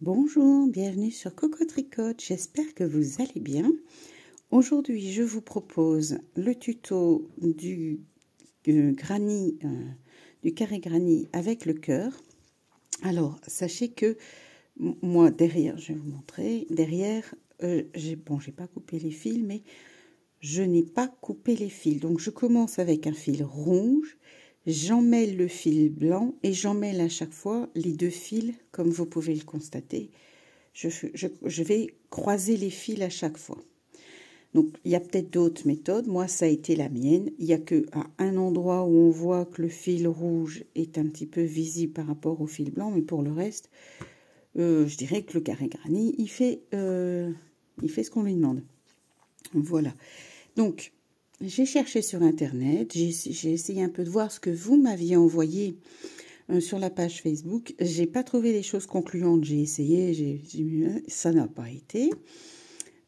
Bonjour, bienvenue sur Coco Tricote, j'espère que vous allez bien. Aujourd'hui, je vous propose le tuto du carré granny avec le cœur. Alors, sachez que moi, derrière, je vais vous montrer, derrière, j'ai pas coupé les fils, mais je n'ai pas coupé les fils. Donc, je commence avec un fil rouge, j'emmêle le fil blanc et j'emmêle à chaque fois les deux fils, comme vous pouvez le constater. Je vais croiser les fils à chaque fois. Donc, il y a peut-être d'autres méthodes. Moi, ça a été la mienne. Il n'y a qu'à un endroit où on voit que le fil rouge est un petit peu visible par rapport au fil blanc. Mais pour le reste, je dirais que le carré granny, il fait ce qu'on lui demande. Voilà. Donc, j'ai cherché sur Internet. J'ai essayé un peu de voir ce que vous m'aviez envoyé sur la page Facebook. J'ai pas trouvé les choses concluantes. J'ai essayé, ça n'a pas été.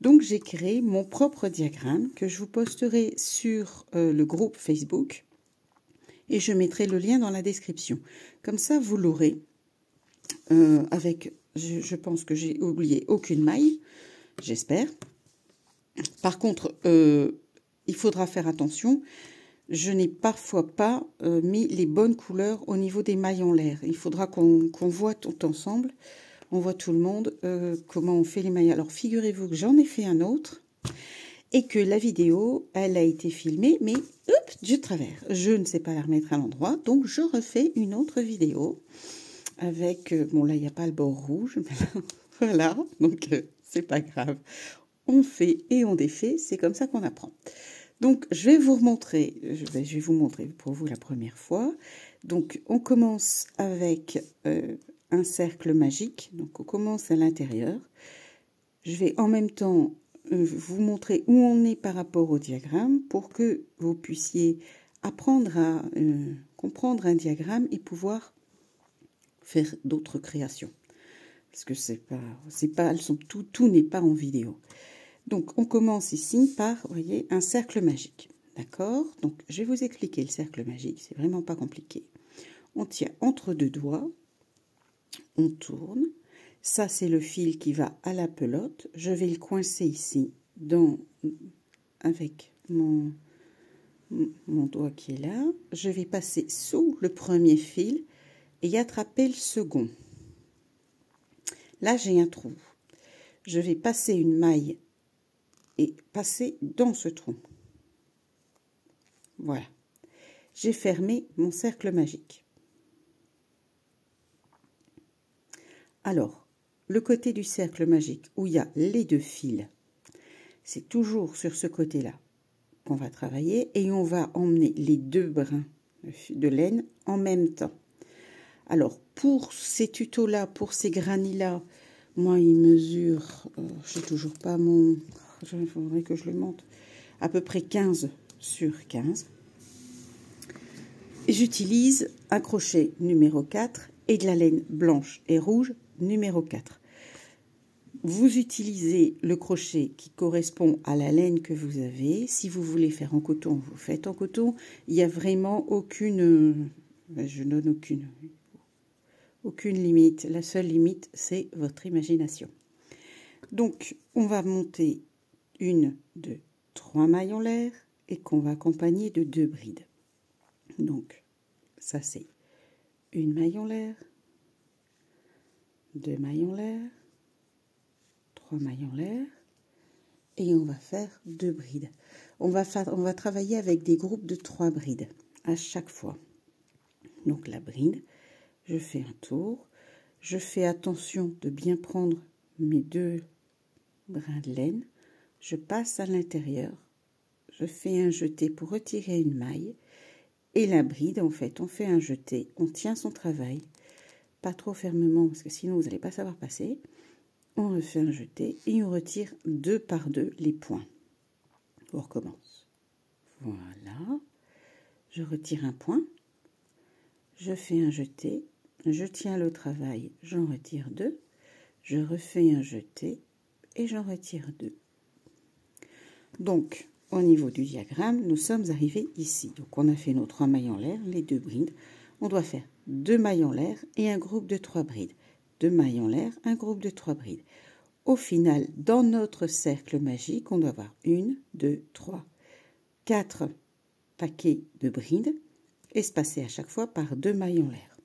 Donc, j'ai créé mon propre diagramme que je vous posterai sur le groupe Facebook et je mettrai le lien dans la description. Comme ça, vous l'aurez avec, je pense que j'ai oublié aucune maille, j'espère. Par contre, il faudra faire attention. Je n'ai parfois pas mis les bonnes couleurs au niveau des mailles en l'air. Il faudra qu'on voit tout ensemble. On voit tout le monde comment on fait les mailles. Alors, figurez-vous que j'en ai fait un autre et que la vidéo, elle a été filmée, mais hop, du travers. Je ne sais pas la remettre à l'endroit, donc je refais une autre vidéo avec... bon, là, il n'y a pas le bord rouge. Voilà, donc c'est pas grave. On fait et on défait, c'est comme ça qu'on apprend. Donc, je vais vous montrer pour vous la première fois. Donc, on commence avec... un cercle magique, donc on commence à l'intérieur. Je vais en même temps vous montrer où on est par rapport au diagramme pour que vous puissiez apprendre à comprendre un diagramme et pouvoir faire d'autres créations. Parce que tout n'est pas en vidéo. Donc on commence ici par, vous voyez, un cercle magique. D'accord? Donc je vais vous expliquer le cercle magique, c'est vraiment pas compliqué. On tient entre deux doigts. On tourne, ça c'est le fil qui va à la pelote, je vais le coincer ici avec mon doigt qui est là, je vais passer sous le premier fil et attraper le second. Là j'ai un trou, je vais passer une maille et passer dans ce trou. Voilà, j'ai fermé mon cercle magique. Alors, le côté du cercle magique où il y a les deux fils, c'est toujours sur ce côté-là qu'on va travailler et on va emmener les deux brins de laine en même temps. Alors, pour ces tutos-là, pour ces granny-là, moi, ils mesurent, je n'ai toujours pas mon... Il faudrait que je le monte. À peu près 15 sur 15. J'utilise un crochet numéro 4 et de la laine blanche et rouge numéro 4. Vous utilisez le crochet qui correspond à la laine que vous avez. Si vous voulez faire en coton, vous faites en coton. Il n'y a vraiment aucune... je donne aucune limite. La seule limite, c'est votre imagination. Donc, on va monter 1, 2, 3 mailles en l'air et qu'on va accompagner de 2 brides. Donc, ça c'est une maille en l'air, 2 mailles en l'air, 3 mailles en l'air et on va faire 2 brides. On va travailler avec des groupes de 3 brides à chaque fois. Donc la bride, je fais un tour, je fais attention de bien prendre mes 2 brins de laine, je passe à l'intérieur, je fais un jeté pour retirer une maille et la bride, en fait, on fait un jeté, on tient son travail, pas trop fermement parce que sinon vous n'allez pas savoir passer. On refait un jeté et on retire 2 par 2 les points. On recommence. Voilà. Je retire un point. Je fais un jeté. Je tiens le travail. J'en retire 2. Je refais un jeté et j'en retire 2. Donc, au niveau du diagramme, nous sommes arrivés ici. Donc, on a fait nos 3 mailles en l'air, les 2 brides. On doit faire 2 mailles en l'air et un groupe de 3 brides. 2 mailles en l'air, un groupe de 3 brides. Au final, dans notre cercle magique, on doit avoir 1, 2, 3, 4 paquets de brides, espacés à chaque fois par 2 mailles en l'air.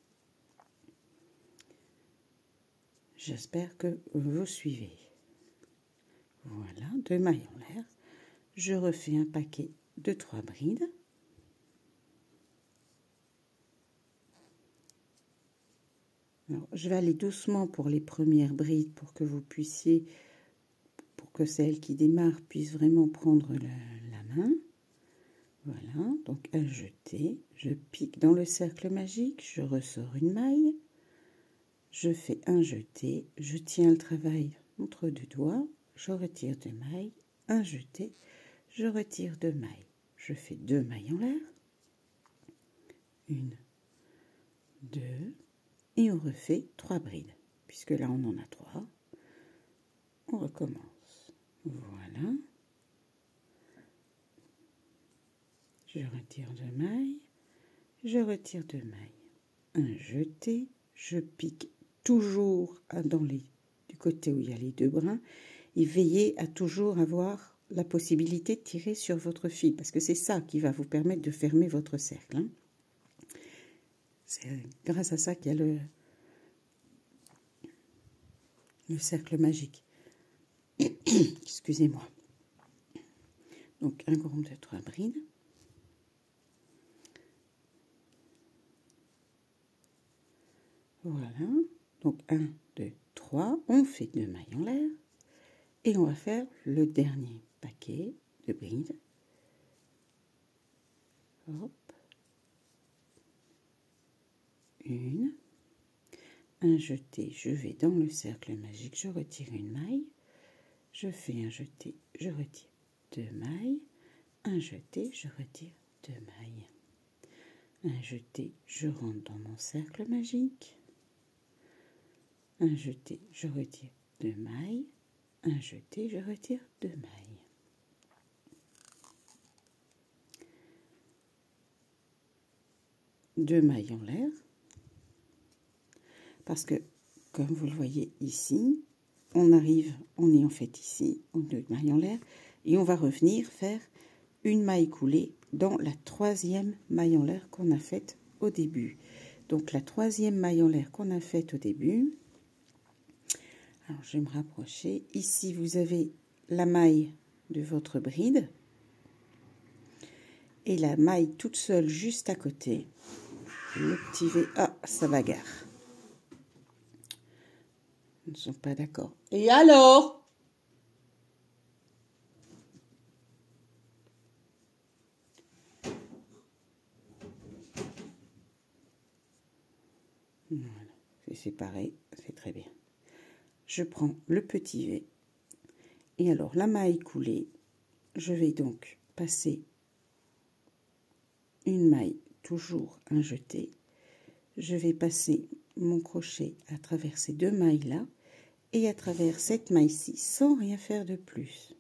J'espère que vous suivez. Voilà, 2 mailles en l'air. Je refais un paquet de 3 brides. Alors, je vais aller doucement pour les premières brides pour que vous puissiez, pour que celles qui démarrent puissent vraiment prendre la main. Voilà, donc un jeté, je pique dans le cercle magique, je ressors une maille, je fais un jeté, je tiens le travail entre 2 doigts, je retire 2 mailles, un jeté, je retire 2 mailles, je fais 2 mailles en l'air, 1, 2, et on refait 3 brides, puisque là on en a 3, on recommence, voilà, je retire 2 mailles, je retire 2 mailles, un jeté, je pique toujours du côté où il y a les 2 brins, et veillez à toujours avoir la possibilité de tirer sur votre fil, parce que c'est ça qui va vous permettre de fermer votre cercle. Hein. C'est grâce à ça qu'il y a le cercle magique. Excusez-moi. Donc un groupe de 3 brides. Voilà. Donc 1, 2, 3. On fait 2 mailles en l'air. Et on va faire le dernier paquet de brides. Hop. 1. Un jeté, je vais dans le cercle magique, je retire une maille. Je fais un jeté, je retire 2 mailles. Un jeté, je retire 2 mailles. Un jeté, je rentre dans mon cercle magique. Un jeté, je retire 2 mailles. Un jeté, je retire 2 mailles. Deux mailles en l'air. Parce que, comme vous le voyez ici, on est en fait ici, en 2 mailles en l'air, et on va revenir faire une maille coulée dans la 3e maille en l'air qu'on a faite au début. Donc la 3e maille en l'air qu'on a faite au début, alors je vais me rapprocher, ici vous avez la maille de votre bride, et la maille toute seule juste à côté, le petit V, ah ça bagarre. Ils ne sont pas d'accord. Et alors? Voilà, c'est séparé, c'est très bien. Je prends le petit V. Et alors, la maille coulée, je vais donc passer une maille, toujours un jeté. Je vais passer mon crochet à travers ces 2 mailles-là et à travers cette maille-ci sans rien faire de plus.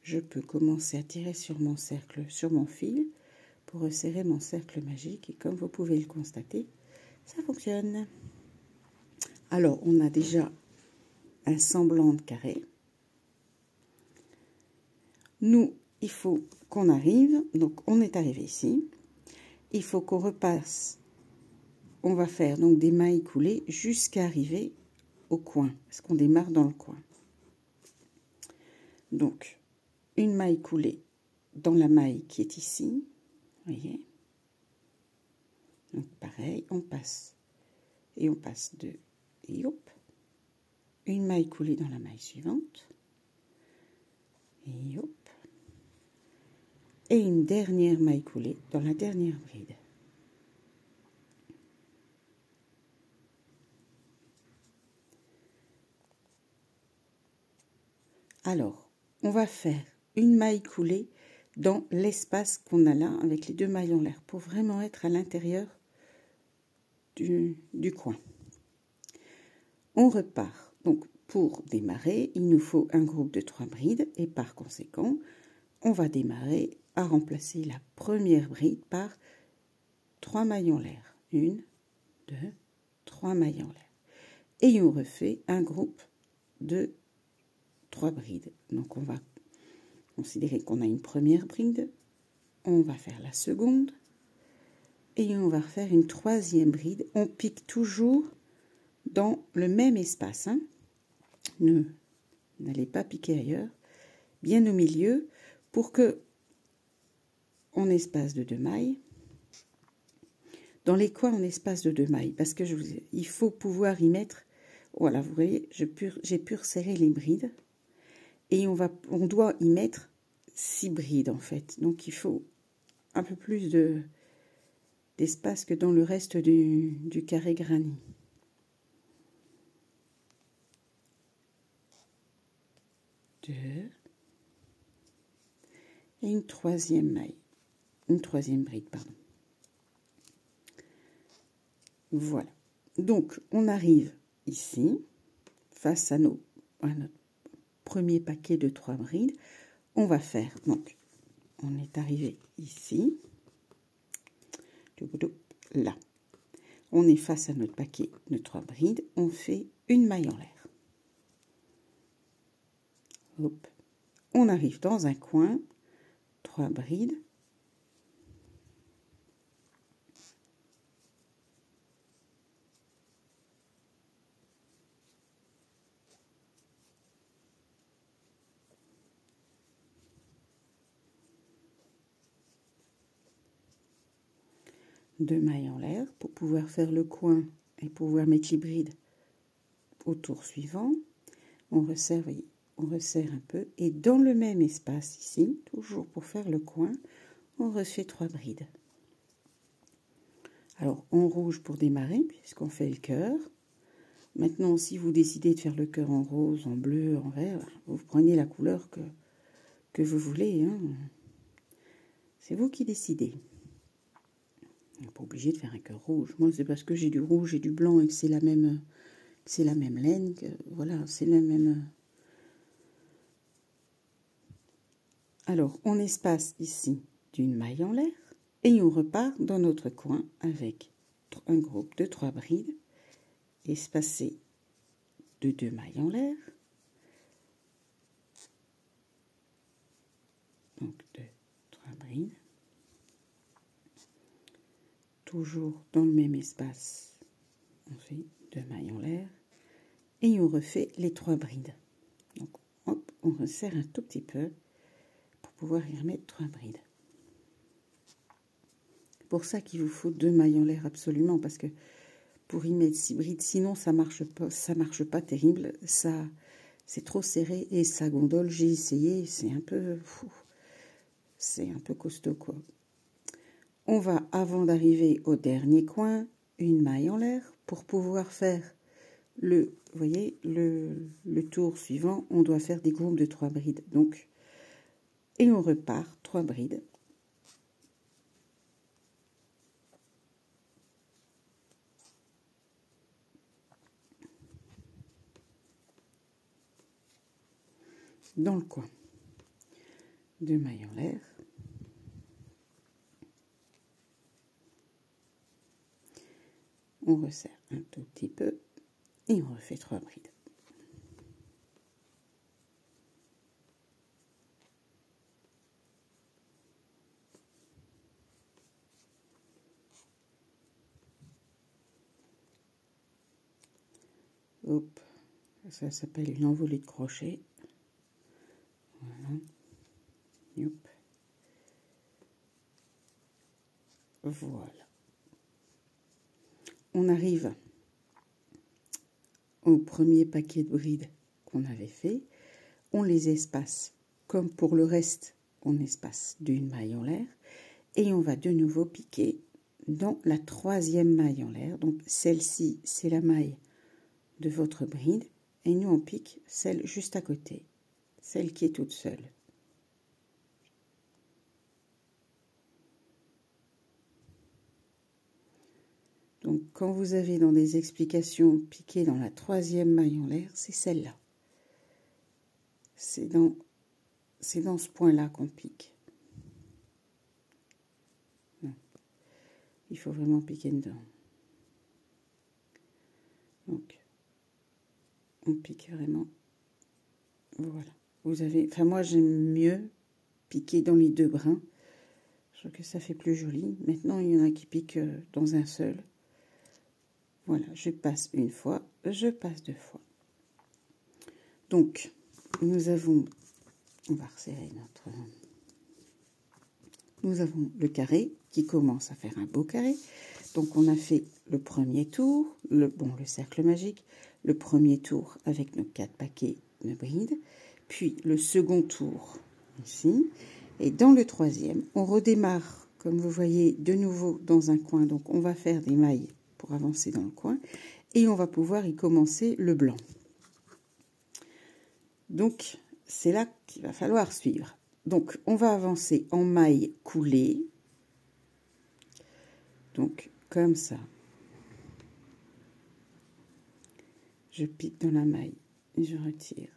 Je peux commencer à tirer sur mon cercle, sur mon fil, pour resserrer mon cercle magique. Et comme vous pouvez le constater, ça fonctionne. Alors, on a déjà un semblant de carré. Nous, il faut qu'on arrive, donc on est arrivé ici. Il faut qu'on repasse, on va faire donc des mailles coulées jusqu'à arriver au coin, parce qu'on démarre dans le coin. Donc, une maille coulée dans la maille qui est ici, vous voyez. Donc pareil, on passe, et on passe 2, et hop, une maille coulée dans la maille suivante, et hop, et une dernière maille coulée dans la dernière bride. Alors, on va faire une maille coulée dans l'espace qu'on a là avec les 2 mailles en l'air pour vraiment être à l'intérieur du coin. On repart. Donc, pour démarrer, il nous faut un groupe de 3 brides et par conséquent, on va démarrer à remplacer la première bride par 3 mailles en l'air. 1, 2, 3 mailles en l'air. Et on refait un groupe de 3 brides. Donc on va considérer qu'on a une première bride, on va faire la seconde, et on va refaire une troisième bride. On pique toujours dans le même espace, hein. N'allez pas piquer ailleurs, bien au milieu, pour que on espace de 2 mailles. Dans les coins, on espace de 2 mailles, parce que il faut pouvoir y mettre. Voilà, vous voyez, j'ai pu resserrer les brides, et on doit y mettre 6 brides en fait. Donc il faut un peu plus d'espace que dans le reste du carré granit. Deux. Et une troisième maille. Une troisième bride, pardon. Voilà. Donc, on arrive ici, face à notre premier paquet de 3 brides. On va faire, donc, on est arrivé ici. Là. On est face à notre paquet de 3 brides. On fait une maille en l'air. Hop. On arrive dans un coin, 3 brides. Deux mailles en l'air pour pouvoir faire le coin et pouvoir mettre les brides au tour suivant. On resserre, voyez, on resserre un peu et dans le même espace ici, toujours pour faire le coin, on refait 3 brides. Alors en rouge pour démarrer puisqu'on fait le cœur. Maintenant, si vous décidez de faire le cœur en rose, en bleu, en vert, vous prenez la couleur que vous voulez, hein. C'est vous qui décidez. On n'est pas obligé de faire un cœur rouge. Moi, c'est parce que j'ai du rouge et du blanc et que c'est la même laine. Que, voilà, c'est la même. Alors, on espace ici d'une maille en l'air et on repart dans notre coin avec un groupe de 3 brides espacées de 2 mailles en l'air. Donc, 2, 3 brides. Toujours dans le même espace, on fait 2 mailles en l'air et on refait les 3 brides. Donc hop, on resserre un tout petit peu pour pouvoir y remettre 3 brides. C'est pour ça qu'il vous faut 2 mailles en l'air absolument, parce que pour y mettre 6 brides, sinon ça marche pas terrible, ça c'est trop serré et ça gondole. J'ai essayé, c'est un peu costaud quoi. On va, avant d'arriver au dernier coin, une maille en l'air pour pouvoir faire vous voyez, le tour suivant. On doit faire des groupes de 3 brides. Donc, et on repart 3 brides. Dans le coin. 2 mailles en l'air. On resserre un tout petit peu et on refait 3 brides. Hop, ça s'appelle une envolée de crochet. Voilà. Hop. Voilà. On arrive au premier paquet de brides qu'on avait fait. On les espace comme pour le reste, on espace d'une maille en l'air et on va de nouveau piquer dans la 3e maille en l'air. Donc celle-ci, c'est la maille de votre bride et nous on pique celle juste à côté, celle qui est toute seule. Donc quand vous avez dans des explications piqué dans la 3e maille en l'air, c'est celle-là. C'est dans ce point-là qu'on pique. Non. Il faut vraiment piquer dedans. Donc, on pique vraiment. Voilà. Vous avez, enfin moi j'aime mieux piquer dans les deux brins. Je trouve que ça fait plus joli. Maintenant, il y en a qui piquent dans un seul. Voilà, je passe une fois, je passe deux fois. Donc, nous avons, on va resserrer notre... Nous avons le carré qui commence à faire un beau carré. Donc, on a fait le premier tour, le cercle magique, le premier tour avec nos 4 paquets de brides, puis le second tour ici. Et dans le troisième, on redémarre, comme vous voyez, de nouveau dans un coin. Donc, on va faire des mailles pour avancer dans le coin. Et on va pouvoir y commencer le blanc. Donc, c'est là qu'il va falloir suivre. Donc, on va avancer en maille coulée. Donc, comme ça. Je pique dans la maille et je retire.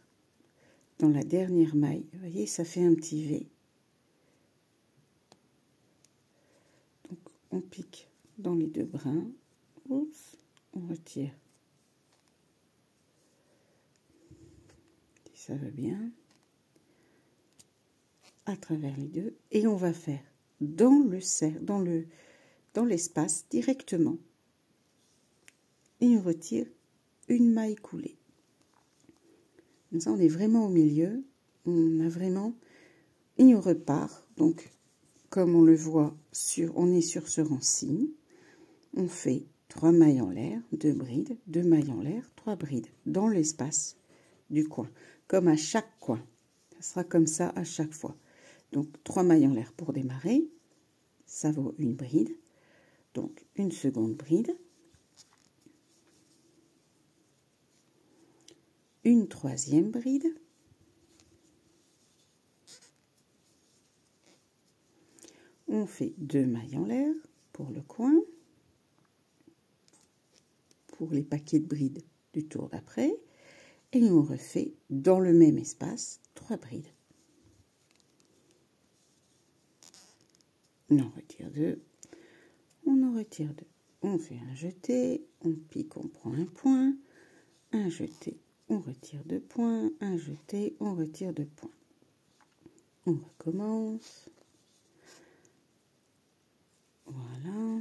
Dans la dernière maille, vous voyez, ça fait un petit V. Donc, on pique dans les deux brins. Oups, on retire. Si ça va bien. À travers les deux. Et on va faire dans le cercle, dans l'espace directement. Et on retire une maille coulée. Comme ça, on est vraiment au milieu. On a vraiment... Et on repart. Donc, comme on le voit, on est sur ce rang-ci. On fait 3 mailles en l'air, 2 brides, 2 mailles en l'air, 3 brides dans l'espace du coin. Comme à chaque coin. Ça sera comme ça à chaque fois. Donc, 3 mailles en l'air pour démarrer. Ça vaut une bride. Donc, une seconde bride. Une troisième bride. On fait 2 mailles en l'air pour le coin. Pour les paquets de brides du tour d'après. Et on refait dans le même espace 3 brides. On en retire 2. On en retire 2. On fait un jeté. On pique, on prend un point. Un jeté. On retire 2 points. Un jeté. On retire 2 points. On recommence. Voilà.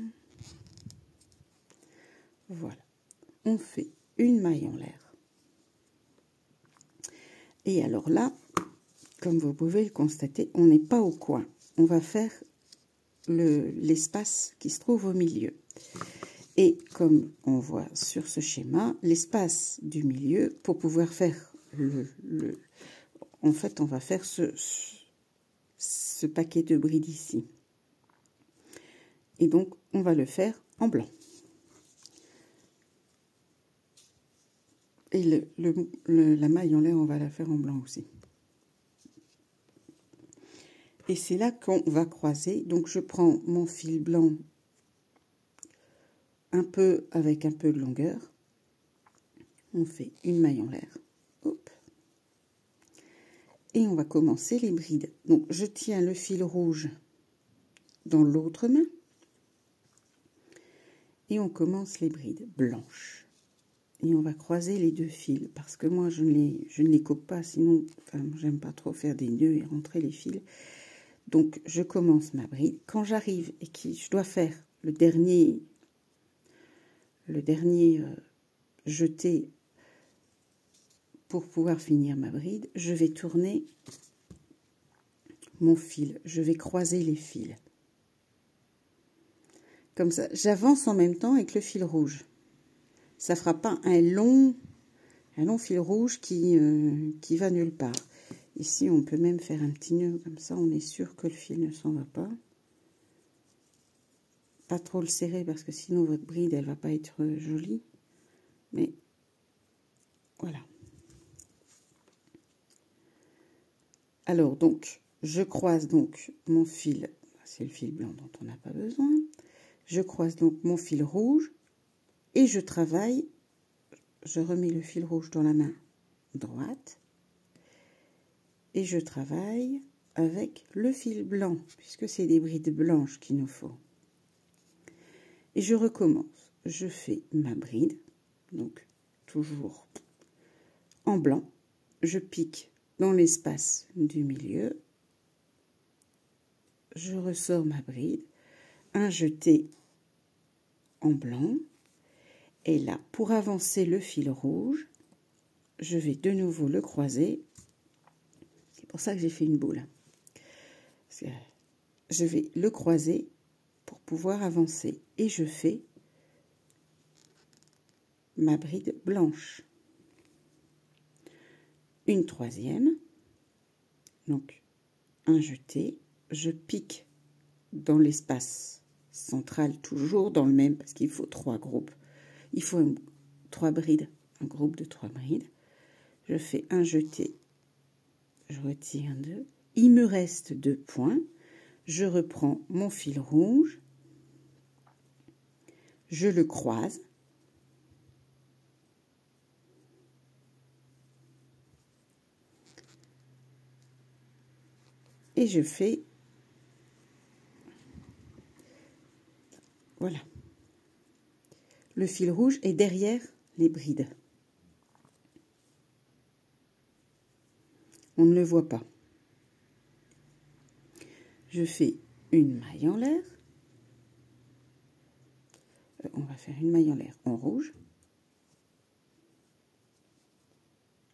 Voilà. On fait une maille en l'air. Et alors là, comme vous pouvez le constater, on n'est pas au coin. On va faire l'espace qui se trouve au milieu. Et comme on voit sur ce schéma, l'espace du milieu, pour pouvoir faire en fait, on va faire ce paquet de brides ici. Et donc, on va le faire en blanc. Et la maille en l'air, on va la faire en blanc aussi. Et c'est là qu'on va croiser. Donc, je prends mon fil blanc avec un peu de longueur. On fait une maille en l'air. Hop. Et on va commencer les brides. Donc, je tiens le fil rouge dans l'autre main. Et on commence les brides blanches. Et on va croiser les deux fils. Parce que moi, je ne les coupe pas. Sinon, enfin, j'aime pas trop faire des nœuds et rentrer les fils. Donc, je commence ma bride. Quand j'arrive et que je dois faire le dernier jeté pour pouvoir finir ma bride, je vais tourner mon fil. Je vais croiser les fils. Comme ça, j'avance en même temps avec le fil rouge. Ça ne fera pas un long fil rouge qui va nulle part. Ici, on peut même faire un petit nœud, comme ça, on est sûr que le fil ne s'en va pas. Pas trop le serrer, parce que sinon, votre bride, elle va pas être jolie. Mais, voilà. Alors, donc, je croise donc mon fil. C'est le fil blanc dont on n'a pas besoin. Je croise donc mon fil rouge. Et je travaille. Je remets le fil rouge dans la main droite. Et je travaille avec le fil blanc, puisque c'est des brides blanches qu'il nous faut. Et je recommence. Je fais ma bride, donc toujours en blanc. Je pique dans l'espace du milieu. Je ressors ma bride, un jeté en blanc. Et là, pour avancer le fil rouge, je vais de nouveau le croiser. C'est pour ça que j'ai fait une boule. Je vais le croiser pour pouvoir avancer. Et je fais ma bride blanche. Une troisième. Donc, un jeté. Je pique dans l'espace central, toujours dans le même, parce qu'il faut 3 groupes. Il faut 3 brides, un groupe de 3 brides. Je fais un jeté, je retire 2. Il me reste 2 points. Je reprends mon fil rouge, je le croise. Et je fais, voilà, le fil rouge est derrière les brides. On ne le voit pas. Je fais une maille en l'air. On va faire une maille en l'air en rouge.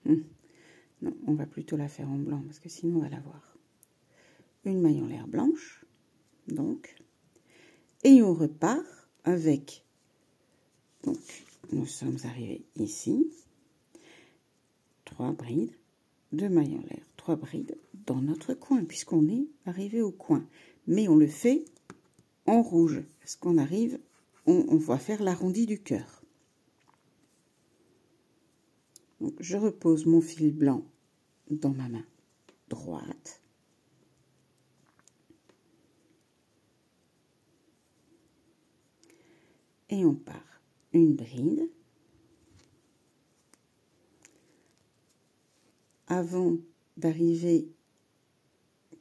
Non, on va plutôt la faire en blanc parce que sinon on va la voir. Une maille en l'air blanche, donc, et on repart avec, donc, nous sommes arrivés ici, 3 brides, 2 mailles en l'air, 3 brides dans notre coin, puisqu'on est arrivé au coin. Mais on le fait en rouge, parce qu'on arrive, on va faire l'arrondi du cœur. Donc, je repose mon fil blanc dans ma main droite. Et on part une bride. Avant d'arriver,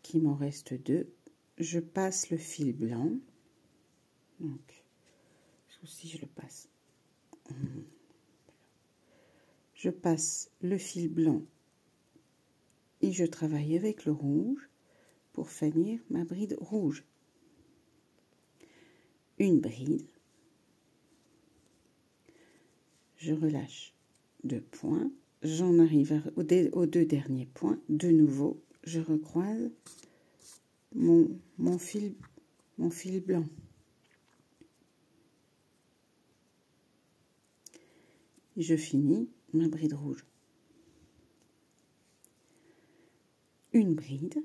qu'il m'en reste 2, je passe le fil blanc. Donc, si je le passe, je passe le fil blanc et je travaille avec le rouge pour finir ma bride rouge. Une bride, je relâche 2 points, j'en arrive aux 2 derniers points, de nouveau je recroise mon fil blanc. Et je finis ma bride rouge. Une bride,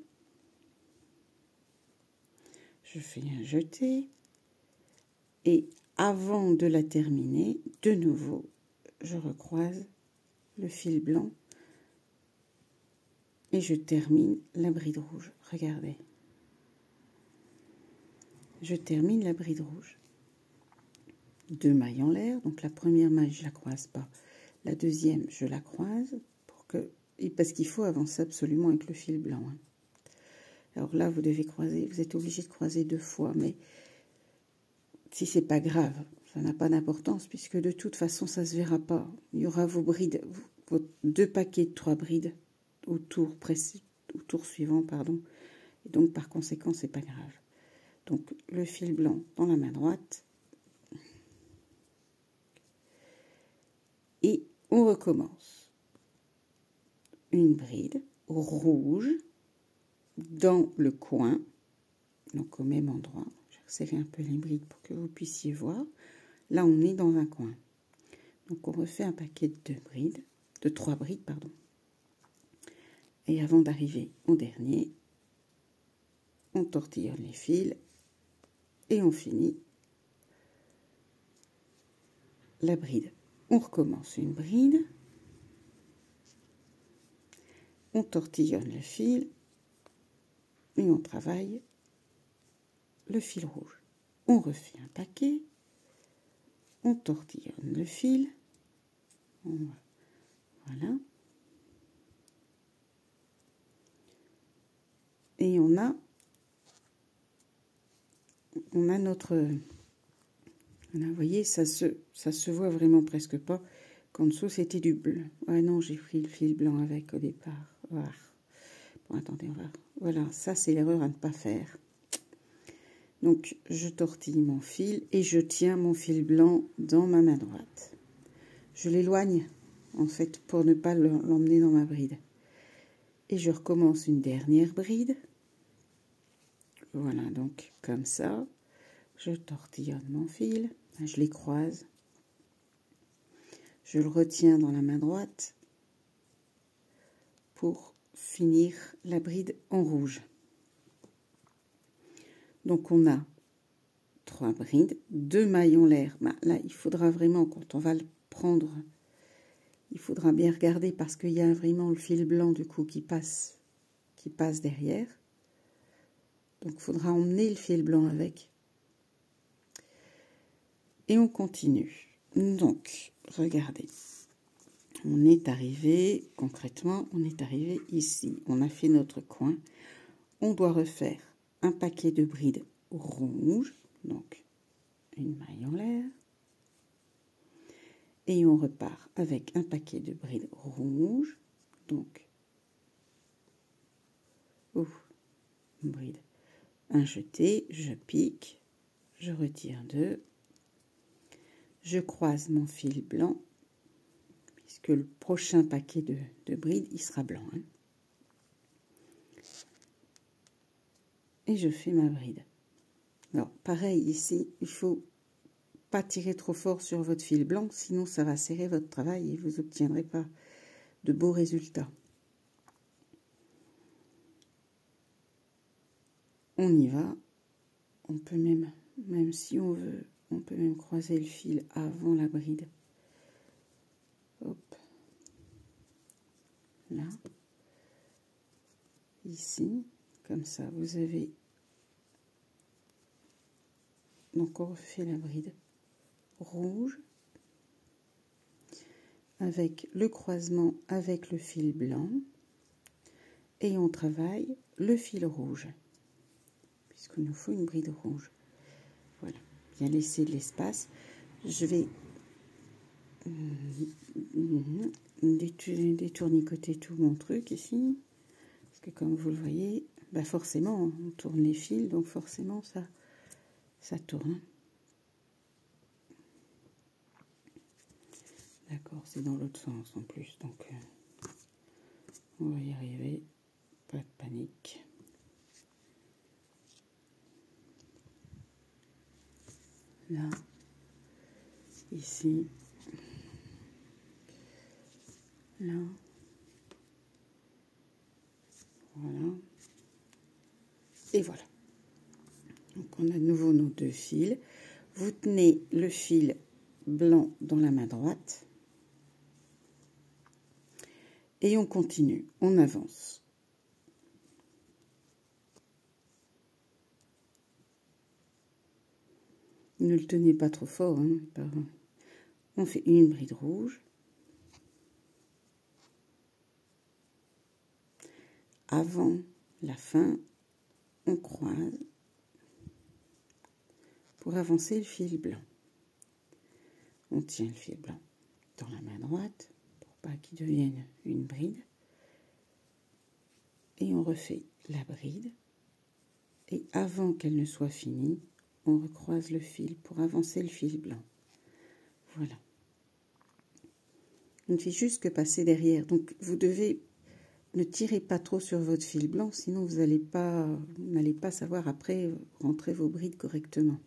je fais un jeté et avant de la terminer, de nouveau, je recroise le fil blanc et je termine la bride rouge. Regardez. Je termine la bride rouge. 2 mailles en l'air, donc la première maille, je la croise pas. La deuxième, je la croise parce qu'il faut avancer absolument avec le fil blanc. Hein. Alors là, vous devez croiser, vous êtes obligé de croiser 2 fois, mais si c'est pas grave, ça n'a pas d'importance puisque de toute façon, ça se verra pas. Il y aura vos brides, vos 2 paquets de 3 brides au tour suivant, pardon. Et donc, par conséquent, c'est pas grave. Donc, le fil blanc dans la main droite. Et on recommence. Une bride rouge dans le coin, donc au même endroit. Je vais resserrer un peu les brides pour que vous puissiez voir. Là, on est dans un coin. Donc, on refait un paquet de 2 brides, de 3 brides, pardon. Et avant d'arriver au dernier, on tortillonne les fils et on finit la bride. On recommence une bride, on tortillonne le fil et on travaille le fil rouge. On refait un paquet, on tortillonne le fil, voilà, et on a notre, vous voyez, ça se voit vraiment presque pas, qu'en dessous c'était du bleu. Ouais, non, j'ai pris le fil blanc avec au départ. Voilà. Bon, attendez, on va... Voilà, ça c'est l'erreur à ne pas faire. Donc, je tortille mon fil et je tiens mon fil blanc dans ma main droite. Je l'éloigne, en fait, pour ne pas l'emmener dans ma bride. Et je recommence une dernière bride. Voilà, donc, comme ça, je tortillonne mon fil, je les croise. Je le retiens dans la main droite pour finir la bride en rouge. Donc, on a 3 brides, 2 maillons l'air. Bah, là, il faudra vraiment, quand on va le prendre, il faudra bien regarder parce qu'il y a vraiment le fil blanc du coup qui passe derrière. Donc, il faudra emmener le fil blanc avec. Et on continue. Donc, regardez. On est arrivé, concrètement, on est arrivé ici. On a fait notre coin. On doit refaire un paquet de brides rouges. Donc, une maille en l'air. Et on repart avec un paquet de brides rouges. Donc, une bride. Un jeté, je pique, je retire 2. Je croise mon fil blanc, puisque le prochain paquet de brides, il sera blanc. Hein. Et je fais ma bride. Alors, pareil, ici, il faut pas tirer trop fort sur votre fil blanc, sinon ça va serrer votre travail et vous n'obtiendrez pas de beaux résultats. On y va. On peut même si on veut, on peut même croiser le fil avant la bride. Hop. Là. Ici. Comme ça, vous avez... Donc, on refait la bride rouge avec le croisement avec le fil blanc et on travaille le fil rouge puisqu'il nous faut une bride rouge. Voilà, bien laisser de l'espace. Je vais détournicoter tout mon truc ici parce que comme vous le voyez, bah forcément on tourne les fils, donc forcément ça tourne. D'accord, c'est dans l'autre sens en plus, donc on va y arriver, pas de panique. Là, ici, là, voilà, et voilà. Donc on a de nouveau nos 2 fils. Vous tenez le fil blanc dans la main droite et on continue, on avance. Ne le tenez pas trop fort, hein, on fait une bride rouge. Avant la fin, on croise pour avancer le fil blanc. On tient le fil blanc dans la main droite pour pas qu'il devienne une bride. Et on refait la bride. Et avant qu'elle ne soit finie, on recroise le fil pour avancer le fil blanc. Voilà. On ne fait juste que passer derrière. Donc vous devez, ne tirez pas trop sur votre fil blanc, sinon vous n'allez pas savoir après rentrer vos brides correctement.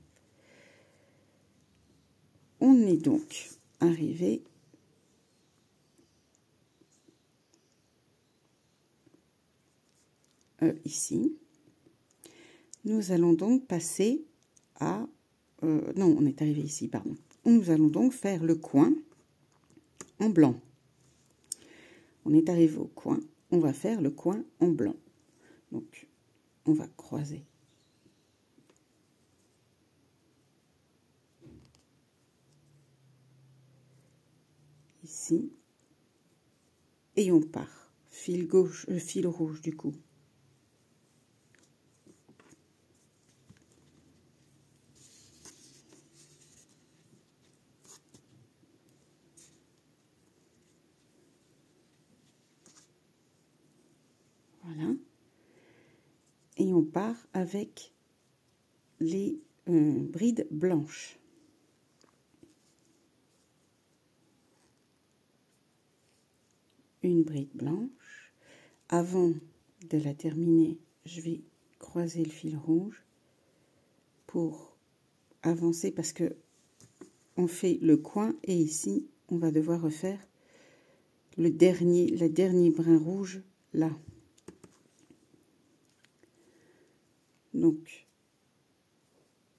On est donc arrivé ici. Nous allons donc passer à... non, on est arrivé ici, pardon. Nous allons donc faire le coin en blanc. On est arrivé au coin, on va faire le coin en blanc. Donc, on va croiser. Ici. Et on part. Fil gauche, fil rouge du coup. et on part avec les brides blanches. Une bride blanche. Avant de la terminer, je vais croiser le fil rouge pour avancer parce que on fait le coin et ici on va devoir refaire le dernier brin rouge là. Donc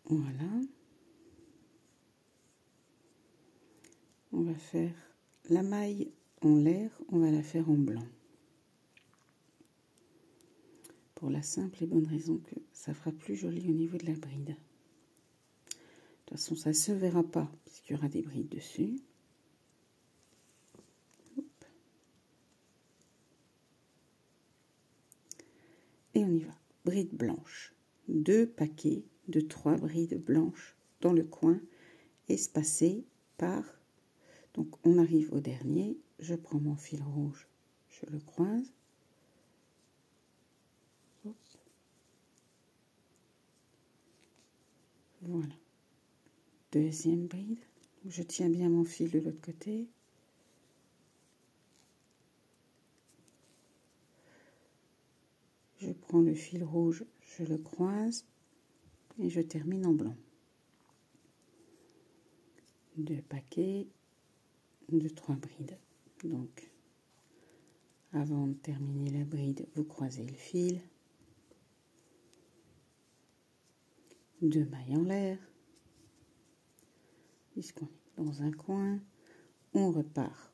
voilà, on va faire la maille en l'air, on va la faire en blanc. Pour la simple et bonne raison que ça fera plus joli au niveau de la bride. De toute façon, ça ne se verra pas puisqu'il y aura des brides dessus. Hop. Et on y va. Bride blanche. 2 paquets de 3 brides blanches dans le coin, espacées par... Donc on arrive au dernier, je prends mon fil rouge, je le croise. Hop. Voilà. Deuxième bride. Je tiens bien mon fil de l'autre côté. Je prends le fil rouge, je le croise et je termine en blanc. 2 paquets de 3 brides. Donc, avant de terminer la bride, vous croisez le fil. 2 mailles en l'air. Puisqu'on est dans un coin, on repart.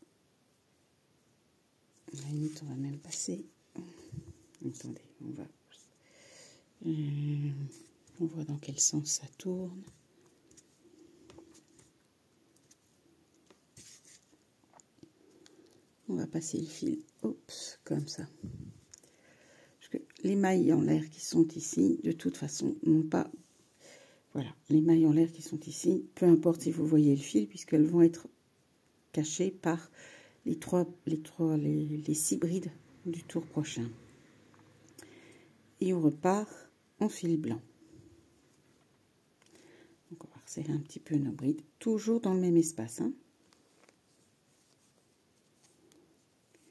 À la limite, on va même passer. Attendez, on voit dans quel sens ça tourne. On va passer le fil, oups, comme ça. Parce que les mailles en l'air qui sont ici, de toute façon, n'ont pas... Voilà, les mailles en l'air qui sont ici, peu importe si vous voyez le fil, puisqu'elles vont être cachées par les 6 brides du tour prochain. Et on repart en fil blanc. Donc on va resserrer un petit peu nos brides, toujours dans le même espace. Hein.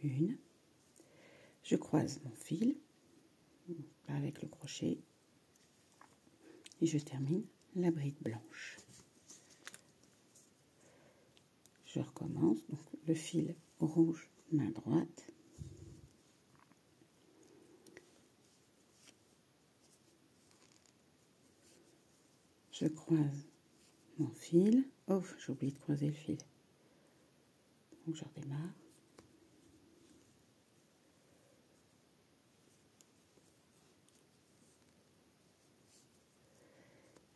Une. Je croise mon fil avec le crochet et je termine la bride blanche. Je recommence, donc le fil rouge, main droite. Je croise mon fil. Oh, j'ai oublié de croiser le fil. Donc je redémarre.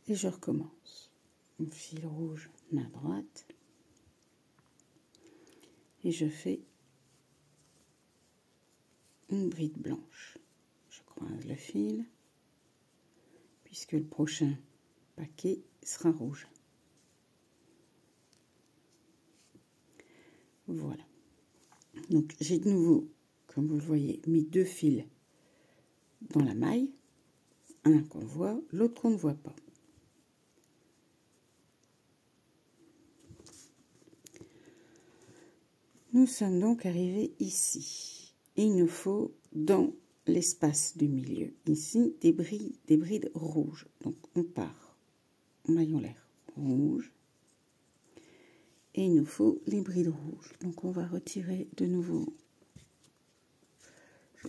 Et je recommence. Mon fil rouge, main droite. Et je fais une bride blanche. Je croise le fil, puisque le prochain paquet sera rouge. Voilà. Donc j'ai de nouveau, comme vous le voyez, mis 2 fils dans la maille. Un qu'on voit, l'autre qu'on ne voit pas. Nous sommes donc arrivés ici. Et il nous faut, dans l'espace du milieu, ici, des brides rouges. Donc on part en maille en l'air rouge. Et il nous faut les brides rouges. Donc on va retirer de nouveau.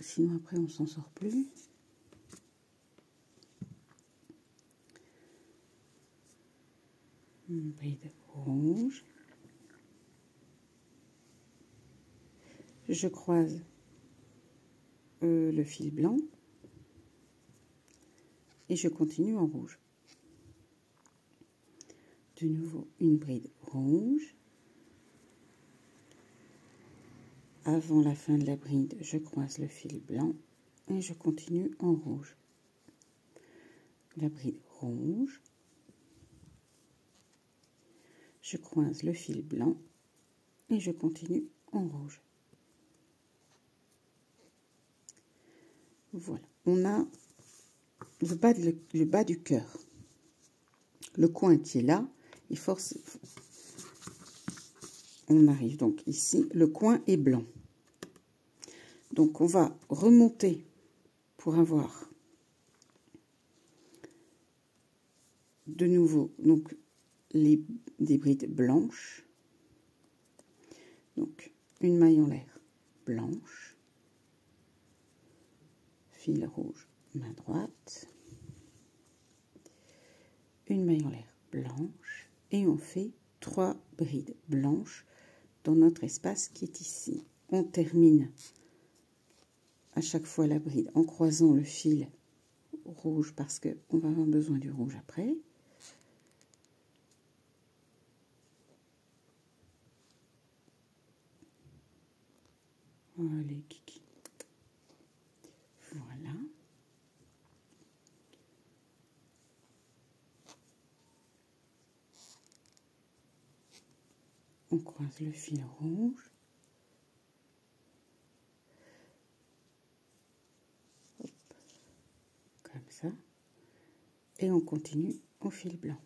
Sinon après on s'en sort plus. Une bride rouge. Je croise le fil blanc et je continue en rouge. De nouveau une bride rouge. Avant la fin de la bride, je croise le fil blanc et je continue en rouge. La bride rouge. Je croise le fil blanc et je continue en rouge. Voilà, on a le bas du cœur. Le coin qui est là, il force. On arrive donc ici, le coin est blanc. Donc on va remonter pour avoir de nouveau donc des brides blanches. Donc une maille en l'air blanche, fil rouge, main droite, une maille en l'air blanche et on fait 3 brides blanches dans notre espace qui est ici. On termine à chaque fois la bride en croisant le fil rouge parce qu'on va avoir besoin du rouge après. Allez, kiki. Voilà. On croise le fil rouge. Hop. Comme ça. Et on continue au fil blanc.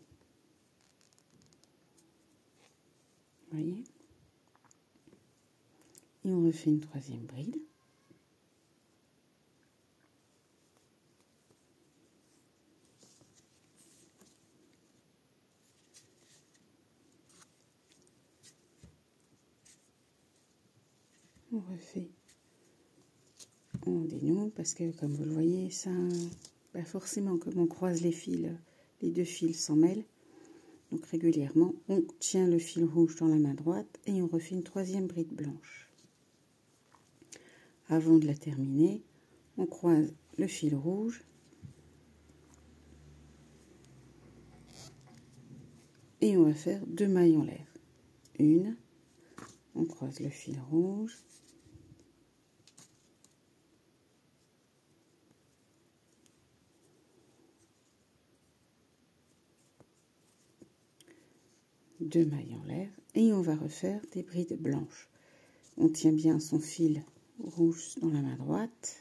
Vous voyez? Et on refait une 3e bride. On refait, on dénoue parce que comme vous le voyez, ça, bah forcément comme on croise les fils, les 2 fils s'en mêlent. Donc régulièrement, on tient le fil rouge dans la main droite et on refait une 3e bride blanche. Avant de la terminer, on croise le fil rouge et on va faire 2 mailles en l'air. Une, on croise le fil rouge. Deux mailles en l'air et on va refaire des brides blanches. On tient bien son fil rouge dans la main droite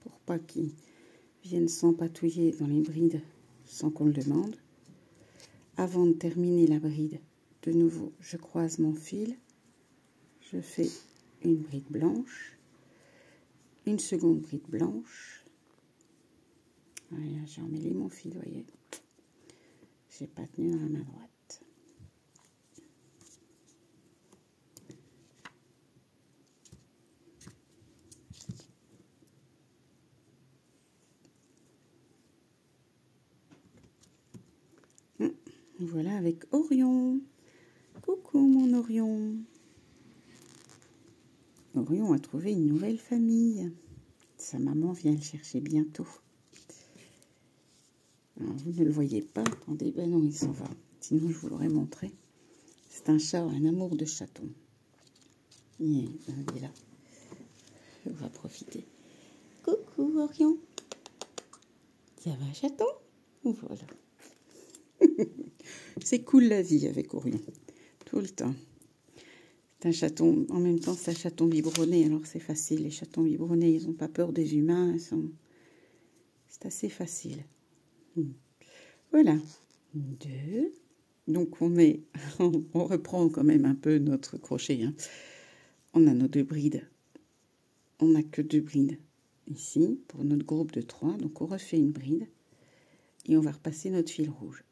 pour pas qu'il vienne s'empatouiller dans les brides sans qu'on le demande. Avant de terminer la bride, de nouveau, je croise mon fil, je fais une bride blanche, une seconde bride blanche. Voilà, j'ai emmêlé mon fil, vous voyez. J'ai pas tenu dans la main droite. Voilà avec Orion. Coucou mon Orion. Orion a trouvé une nouvelle famille. Sa maman vient le chercher bientôt. Alors, vous ne le voyez pas. Attendez, ben non, il s'en va. Sinon, je vous l'aurais montré. C'est un chat, un amour de chaton. Il est là. On va profiter. Coucou Orion. Ça va, chaton? Voilà. C'est cool la vie avec Orion. Tout le temps. C'est un chaton, en même temps c'est un chaton biberonné, alors c'est facile. Les chatons biberonnés, ils n'ont pas peur des humains. C'est assez facile. Voilà. 2. Donc on reprend quand même un peu notre crochet. Hein. On a nos 2 brides. On n'a que 2 brides ici pour notre groupe de 3. Donc on refait une bride et on va repasser notre fil rouge.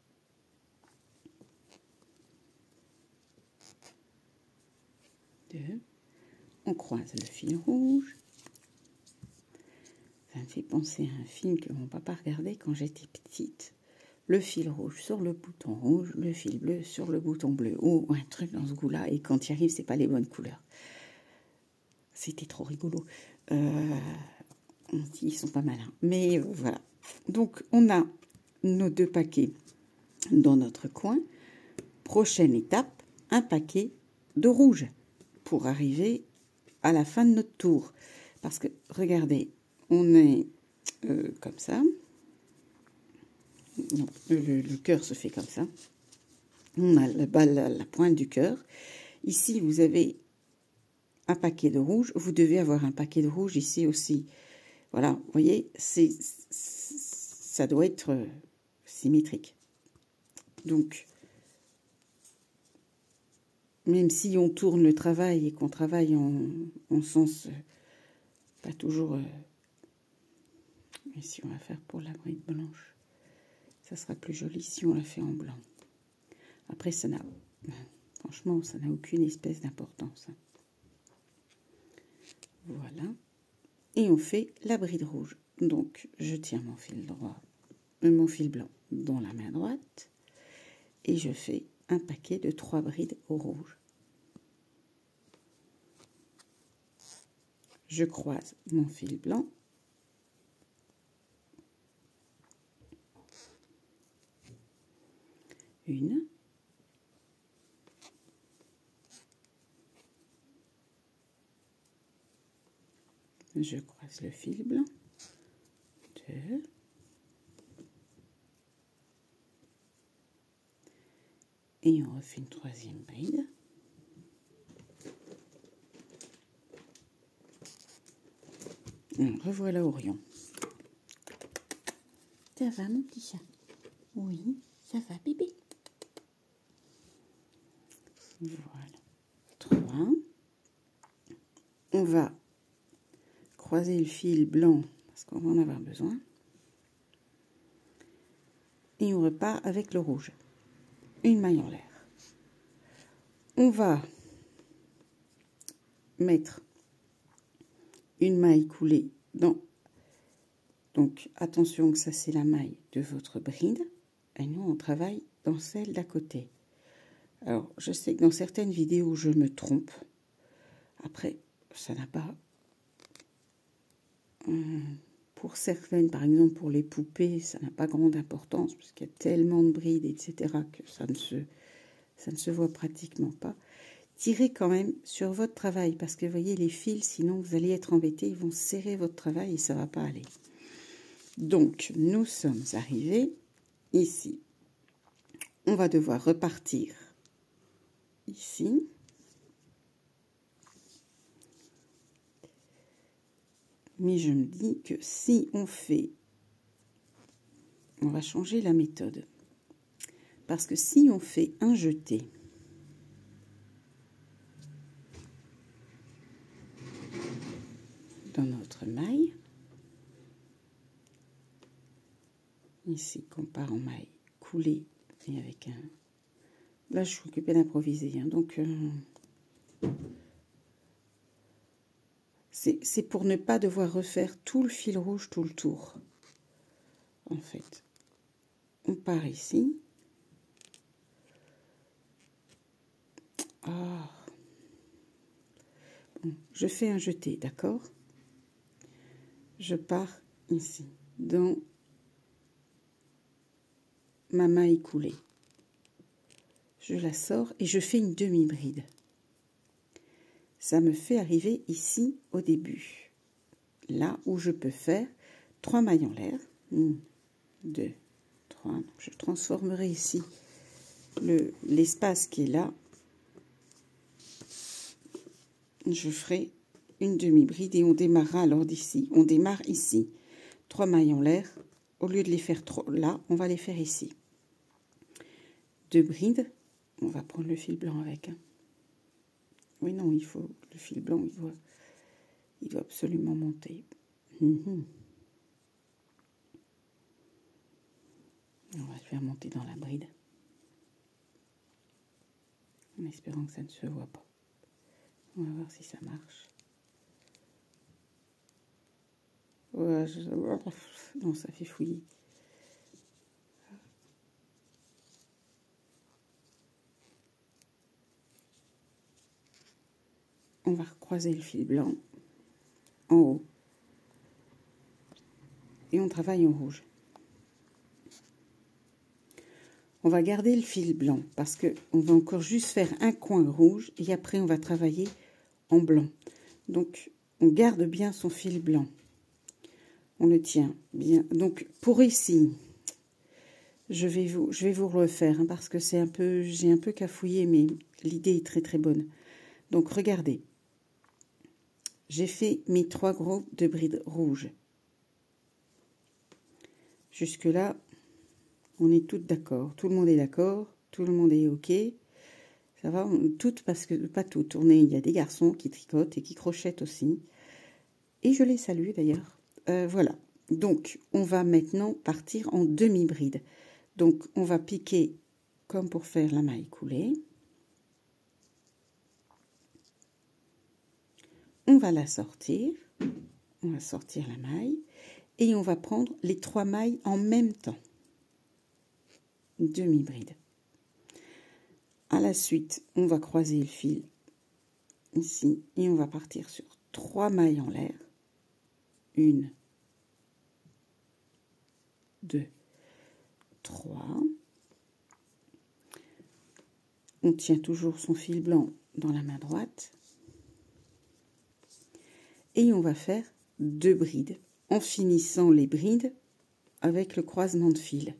On croise le fil rouge. Ça me fait penser à un film que mon papa regardait quand j'étais petite. Le fil rouge sur le bouton rouge, le fil bleu sur le bouton bleu. Ou un truc dans ce goût-là. Et quand il arrive, c'est pas les bonnes couleurs. C'était trop rigolo. Ils sont pas malins. Mais voilà. Donc, on a nos 2 paquets dans notre coin. Prochaine étape, un paquet de rouge pour arriver à la fin de notre tour. Parce que, regardez, on est comme ça. Donc, le cœur se fait comme ça. On a la pointe du cœur. Ici, vous avez un paquet de rouge. Vous devez avoir un paquet de rouge ici aussi. Voilà, vous voyez, ça doit être symétrique. Donc, même si on tourne le travail et qu'on travaille en sens pas toujours... ici, on va faire pour la bride blanche. Ça sera plus joli si on la fait en blanc. Après, ça n'a... Franchement, ça n'a aucune espèce d'importance. Voilà. Et on fait la bride rouge. Donc, je tiens mon fil droit, mon fil blanc dans la main droite. Et je fais un paquet de 3 brides au rouge. Je croise mon fil blanc. Une. Je croise le fil blanc. 2. Et on refait une 3e bride. Et revoilà Orion. Ça va mon petit chat? Oui, ça va bébé. Voilà. 3. On va croiser le fil blanc parce qu'on va en avoir besoin. Et on repart avec le rouge. Une maille en l'air. On va mettre une maille coulée dans... Donc, attention que ça, c'est la maille de votre bride. Et nous, on travaille dans celle d'à côté. Alors, je sais que dans certaines vidéos, je me trompe. Après, ça n'a pas... pour certaines, par exemple pour les poupées, ça n'a pas grande importance, parce qu'il y a tellement de brides, etc., que ça ne se voit pratiquement pas. Tirez quand même sur votre travail, parce que vous voyez, les fils, sinon vous allez être embêtés, ils vont serrer votre travail et ça ne va pas aller. Donc, nous sommes arrivés ici. On va devoir repartir ici. Mais je me dis que si on fait... On va changer la méthode. Parce que si on fait un jeté... dans notre maille... Ici, qu'on part en maille coulée et avec un... Là, je suis occupée d'improviser, hein, donc... c'est pour ne pas devoir refaire tout le fil rouge tout le tour. En fait, on part ici. Ah. Bon, je fais un jeté, d'accord? Je pars ici, dans ma maille coulée. Je la sors et je fais une demi-bride. Ça me fait arriver ici au début. Là où je peux faire 3 mailles en l'air. 1, 2, 3. Donc je transformerai ici l'espace qui est là. Je ferai une demi-bride et on démarrera alors d'ici. On démarre ici. 3 mailles en l'air. Au lieu de les faire là, on va les faire ici. 2 brides. On va prendre le fil blanc avec. Hein. Oui, non, il faut le fil blanc, il doit absolument monter. On va le faire monter dans la bride. En espérant que ça ne se voit pas. On va voir si ça marche. Ouais, non, ça fait fouillis. On va recroiser le fil blanc en haut. Et on travaille en rouge. On va garder le fil blanc parce qu'on va encore juste faire un coin rouge et après on va travailler en blanc. Donc on garde bien son fil blanc. On le tient bien. Donc pour ici, je vais vous refaire hein, parce que c'est un peu, j'ai un peu cafouillé, mais l'idée est très très bonne. Donc regardez, j'ai fait mes 3 groupes de brides rouges. Jusque-là, on est toutes d'accord. Tout le monde est d'accord. Tout le monde est OK. Ça va, toutes, parce que, pas toutes. Il y a des garçons qui tricotent et qui crochettent aussi. Et je les salue d'ailleurs. Voilà. Donc, on va maintenant partir en demi-bride. Donc, on va piquer comme pour faire la maille coulée. On va la sortir. On va sortir la maille. Et on va prendre les 3 mailles en même temps. Demi-bride. À la suite, on va croiser le fil ici et on va partir sur 3 mailles en l'air. 1, 2, 3. On tient toujours son fil blanc dans la main droite. Et on va faire 2 brides en finissant les brides avec le croisement de fil.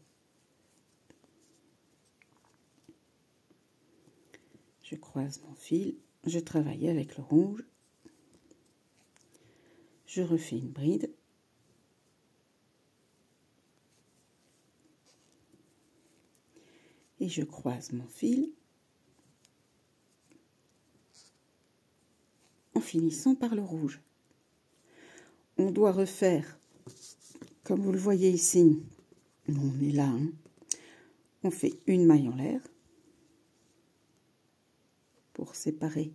Je croise mon fil, je travaille avec le rouge, je refais une bride, et je croise mon fil en finissant par le rouge. On doit refaire, comme vous le voyez ici, on est là, hein, on fait une maille en l'air pour séparer,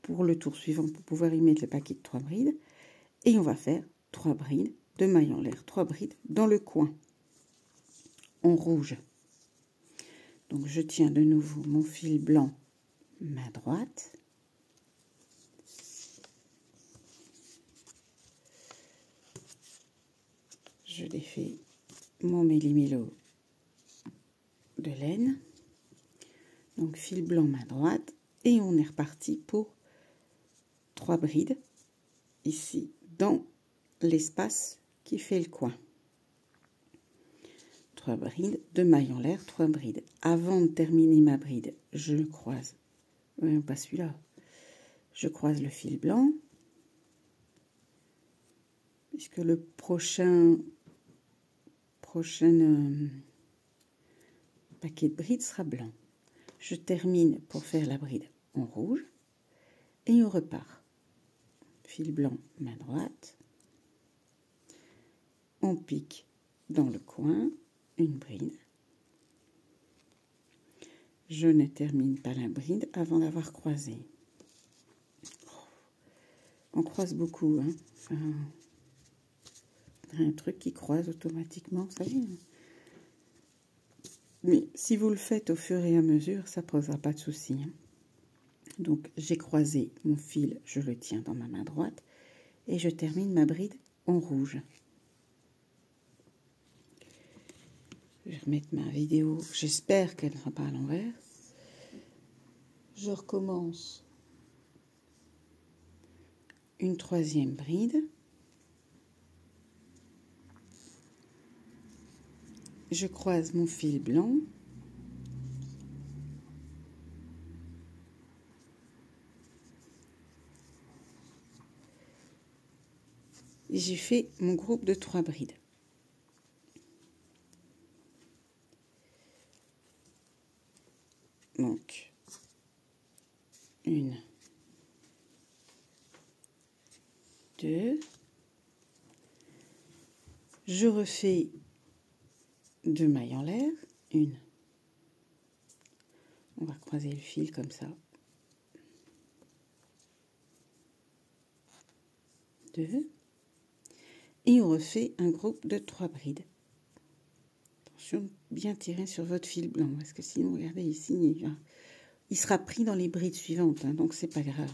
pour le tour suivant, pour pouvoir y mettre le paquet de 3 brides. Et on va faire 3 brides, 2 mailles en l'air, 3 brides dans le coin, en rouge. Donc je tiens de nouveau mon fil blanc, main droite. Je défais mon méli-mélo de laine. Donc fil blanc, main droite. Et on est reparti pour 3 brides, ici, dans l'espace qui fait le coin. 3 brides, 2 mailles en l'air, 3 brides. Avant de terminer ma bride, je croise, pas celui-là, je croise le fil blanc, puisque le prochain paquet de brides sera blanc. Je termine pour faire la bride en rouge et on repart. Fil blanc, main droite. On pique dans le coin une bride. Je ne termine pas la bride avant d'avoir croisé. On croise beaucoup, hein. Enfin, un truc qui croise automatiquement, vous savez. Mais si vous le faites au fur et à mesure, ça ne posera pas de souci, hein. Donc, j'ai croisé mon fil, je le tiens dans ma main droite et je termine ma bride en rouge. Je vais remettre ma vidéo, j'espère qu'elle ne sera pas à l'envers. Je recommence une 3e bride. Je croise mon fil blanc. Et j'ai fait mon groupe de 3 brides. Donc, 1, 2. Je refais 2 mailles en l'air. 1. On va croiser le fil comme ça. 2. Et on refait un groupe de 3 brides. Attention, bien tirer sur votre fil blanc, parce que sinon, regardez ici, il sera pris dans les brides suivantes, hein, donc c'est pas grave.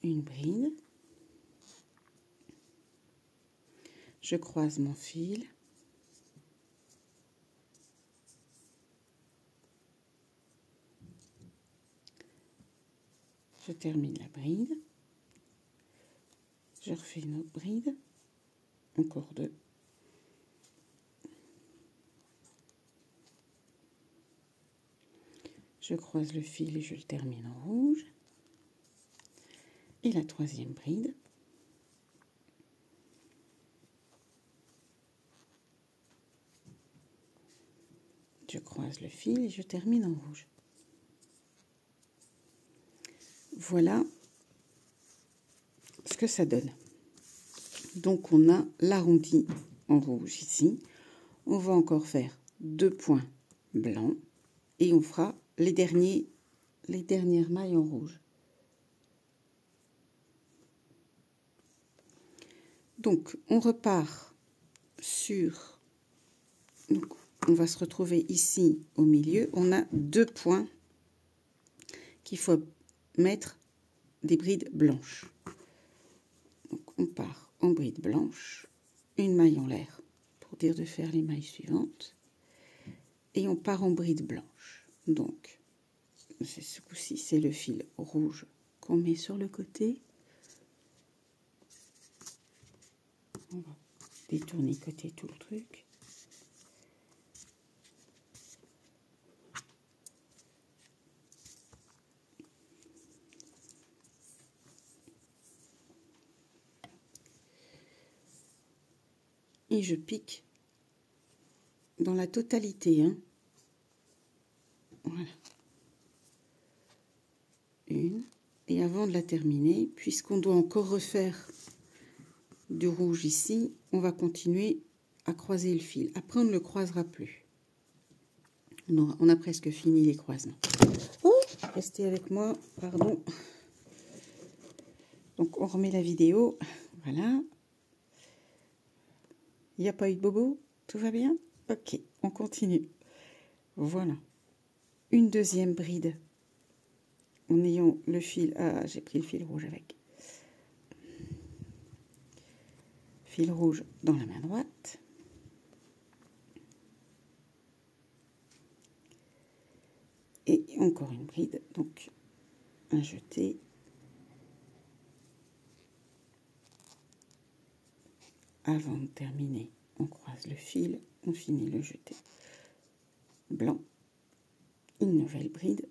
Une bride. Je croise mon fil. Je termine la bride. Je refais une autre bride. Encore 2. Je croise le fil et je le termine en rouge. et la troisième bride. Je croise le fil et je termine en rouge. Voilà ce que ça donne. Donc on a l'arrondi en rouge ici. On va encore faire 2 points blancs et on fera les dernières mailles en rouge. Donc on repart sur... Donc, on va se retrouver ici au milieu. On a 2 points qu'il faut mettre des brides blanches. Donc on part en bride blanche, une maille en l'air pour dire de faire les mailles suivantes. Et on part en bride blanche. Donc ce coup-ci c'est le fil rouge qu'on met sur le côté. On va détourner côté tout le truc. Et je pique dans la totalité, hein. Voilà. Une. Et avant de la terminer, puisqu'on doit encore refaire du rouge ici, on va continuer à croiser le fil. Après, on ne le croisera plus. On a presque fini les croisements. Oh, restez avec moi, pardon. Donc, on remet la vidéo. Voilà. Il n'y a pas eu de bobo? Tout va bien? Ok, on continue. Voilà. Une deuxième bride. En ayant le fil... Ah, j'ai pris le fil rouge avec. Fil rouge dans la main droite. Et encore une bride. Donc, un jeté. Avant de terminer, on croise le fil, on finit le jeté. Blanc, une nouvelle bride.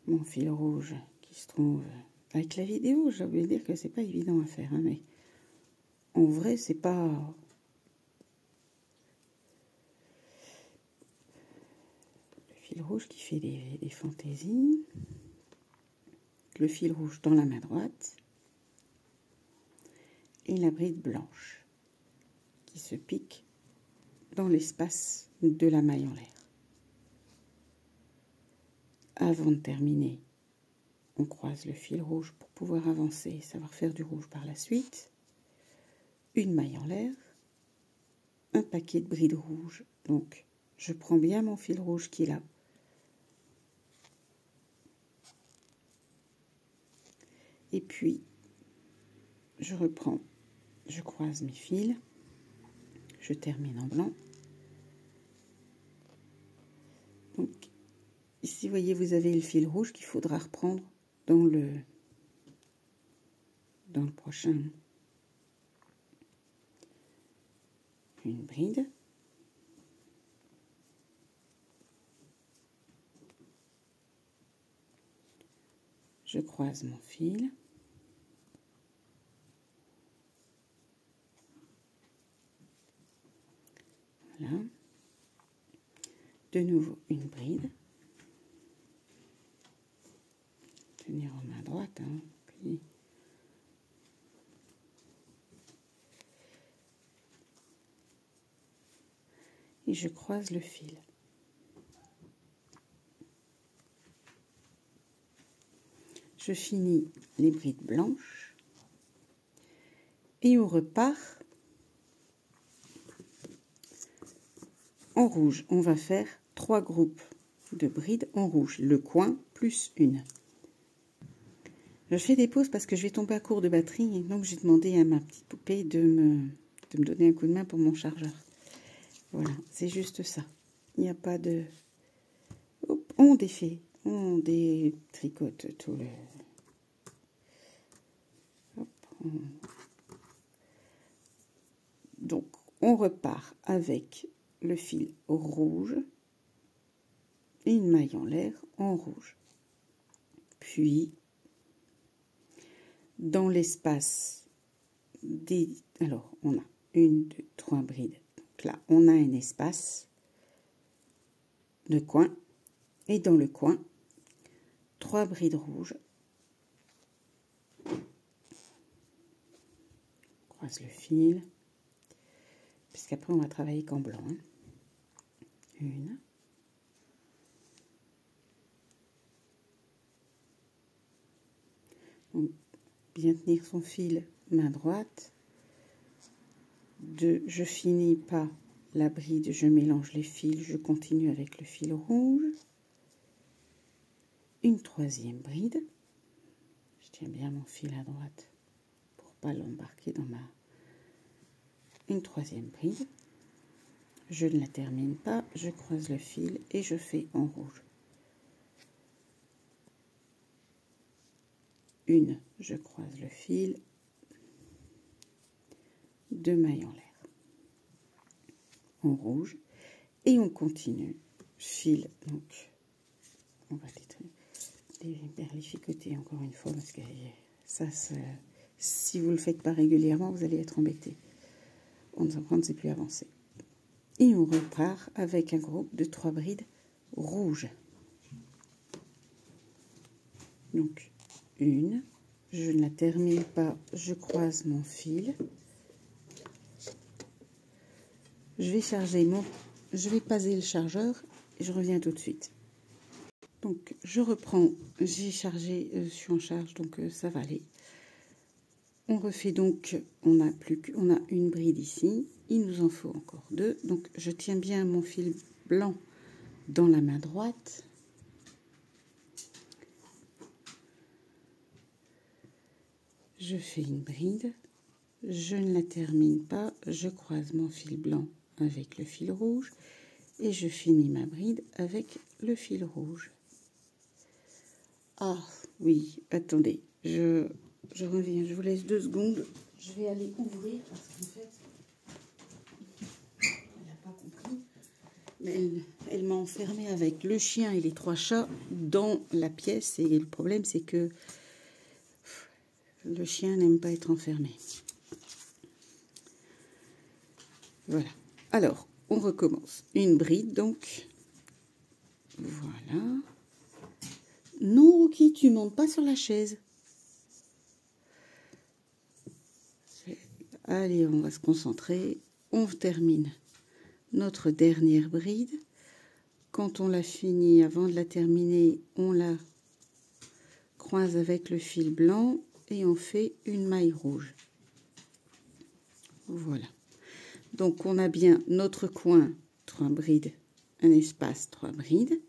Mon fil rouge qui se trouve avec la vidéo, j'ai oublié de dire que c'est pas évident à faire, hein, mais en vrai, c'est pas... Le fil rouge qui fait des fantaisies. Le fil rouge dans la main droite. Et la bride blanche qui se pique dans l'espace de la maille en l'air. Avant de terminer, on croise le fil rouge pour pouvoir avancer et savoir faire du rouge par la suite. Une maille en l'air, un paquet de brides rouges. Donc, je prends bien mon fil rouge qui est là. Et puis, je reprends, je croise mes fils, je termine en blanc. Donc, ici, vous voyez, vous avez le fil rouge qu'il faudra reprendre dans le prochain. Une bride. Je croise mon fil. Voilà. De nouveau une bride. Tenir en main droite, hein, puis et je croise le fil. Je finis les brides blanches et on repart en rouge. On va faire 3 groupes de brides en rouge, le coin plus une. Je fais des pauses parce que je vais tomber à court de batterie et donc j'ai demandé à ma petite poupée de me donner un coup de main pour mon chargeur. Voilà, c'est juste ça. Il n'y a pas de... Hop, on défait, on détricote tout le... Hop, Donc, on repart avec le fil rouge une maille en l'air en rouge. Puis, dans l'espace des... Alors, on a 1, 2, 3 brides. Donc là, on a un espace de coin. Et dans le coin, 3 brides rouges. On croise le fil. Puisqu'après, on va travailler qu'en blanc. Hein. 1. Donc, bien tenir son fil main droite. 2, je finis pas la bride, je mélange les fils, je continue avec le fil rouge. Une 3e bride. Je tiens bien mon fil à droite pour pas l'embarquer dans ma... Une 3e bride. Je ne la termine pas, je croise le fil et je fais en rouge. 1, je croise le fil, 2 mailles en l'air, en rouge, et on continue, fil, donc on va les berlificoter encore une fois, parce que ça, si vous ne le faites pas régulièrement, vous allez être embêté. On ne sait plus avancer. Et on repart avec un groupe de 3 brides rouges. Donc, 1, je ne la termine pas, je croise mon fil. Je vais passer le chargeur et je reviens tout de suite. Donc, je reprends, j'ai chargé, je suis en charge, donc ça va aller. On refait donc, on a une bride ici, il nous en faut encore 2. Donc, je tiens bien mon fil blanc dans la main droite. Je fais une bride, je ne la termine pas, je croise mon fil blanc avec le fil rouge et je finis ma bride avec le fil rouge. Ah oui, attendez, je reviens, je vous laisse 2 secondes. Je vais aller ouvrir parce qu'en fait, elle n'a pas compris, mais elle m'a enfermée avec le chien et les 3 chats dans la pièce et le problème c'est que le chien n'aime pas être enfermé. Voilà. Alors, on recommence. Une bride, donc. Voilà. Non, Rocky, tu montes pas sur la chaise. Allez, on va se concentrer. On termine notre dernière bride. Quand on l'a finie, avant de la terminer, on la croise avec le fil blanc et on fait une maille rouge. Voilà. Donc, on a bien notre coin, 3 brides, un espace, 3 brides.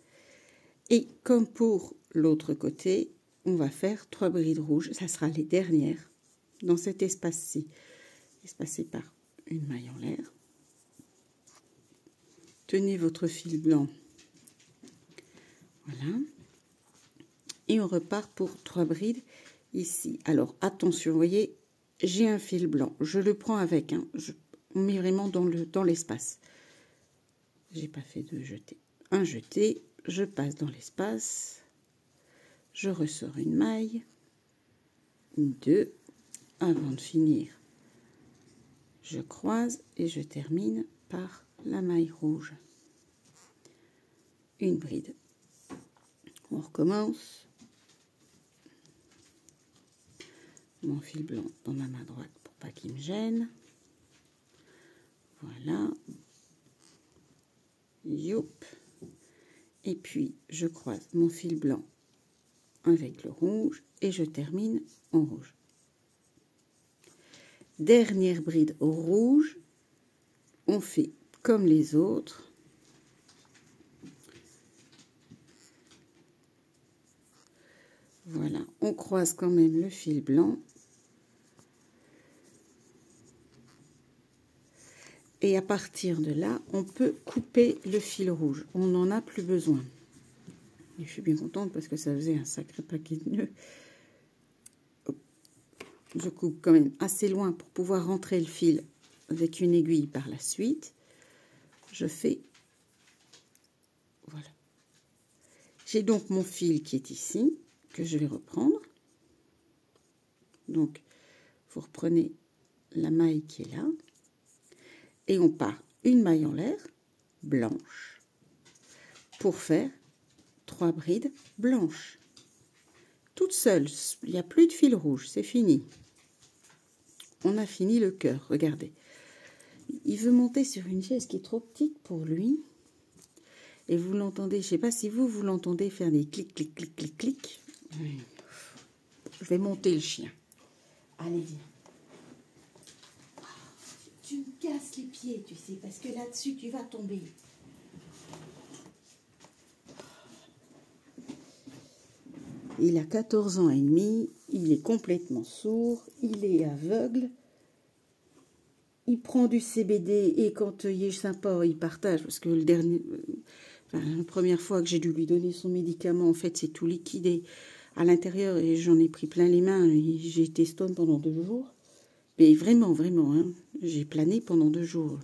Et comme pour l'autre côté, on va faire 3 brides rouges. Ça sera les dernières dans cet espace-ci, espacé par une maille en l'air. Tenez votre fil blanc. Voilà. Et on repart pour 3 brides ici. Alors, attention, vous voyez, j'ai un fil blanc. Je le prends avec, on met vraiment dans l'espace. J'ai pas fait de jeté. Un jeté, je passe dans l'espace. Je ressors une maille. 2. Avant de finir, je croise et je termine par la maille rouge. Une bride. On recommence. Mon fil blanc dans ma main droite pour pas qu'il me gêne. Voilà. Youp. Et puis, je croise mon fil blanc avec le rouge et je termine en rouge. Dernière bride au rouge, on fait comme les autres. Voilà, on croise quand même le fil blanc. Et à partir de là, on peut couper le fil rouge. On n'en a plus besoin. Et je suis bien contente parce que ça faisait un sacré paquet de nœuds. Je coupe quand même assez loin pour pouvoir rentrer le fil avec une aiguille par la suite. Je fais, voilà, J'ai donc mon fil qui est ici, que je vais reprendre. Donc, vous reprenez la maille qui est là. Et on part une maille en l'air, blanche, pour faire 3 brides blanches. Toute seule, il n'y a plus de fil rouge, c'est fini. On a fini le cœur, regardez. Il veut monter sur une chaise qui est trop petite pour lui. Et vous l'entendez, je ne sais pas si vous l'entendez faire des clics, clics, clics, clics, clics. Je vais monter le chien. Allez, viens. Tu me casses les pieds, tu sais, parce que là-dessus, tu vas tomber. Il a 14 ans et demi, il est complètement sourd, il est aveugle. Il prend du CBD et quand il est sympa, il partage. Parce que la première fois que j'ai dû lui donner son médicament, en fait, c'est tout liquidé à l'intérieur et j'en ai pris plein les mains. J'ai été stone pendant 2 jours. Mais vraiment, vraiment, hein, j'ai plané pendant 2 jours.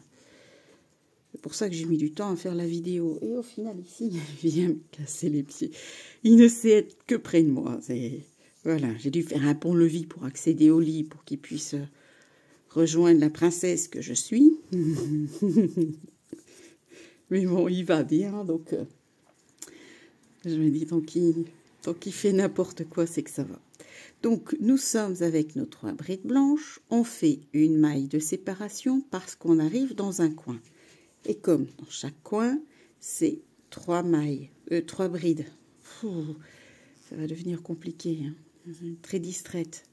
C'est pour ça que j'ai mis du temps à faire la vidéo. Et au final, ici, il vient me casser les pieds. Il ne sait être que près de moi. Voilà, j'ai dû faire un pont-levis pour accéder au lit, pour qu'il puisse rejoindre la princesse que je suis. Mais bon, il va bien, donc je me dis, tant qu'il fait n'importe quoi, c'est que ça va. Donc, nous sommes avec nos 3 brides blanches. On fait une maille de séparation parce qu'on arrive dans un coin. Et comme dans chaque coin, c'est 3 mailles, 3 brides. Ça va devenir compliqué, hein. Très distraite.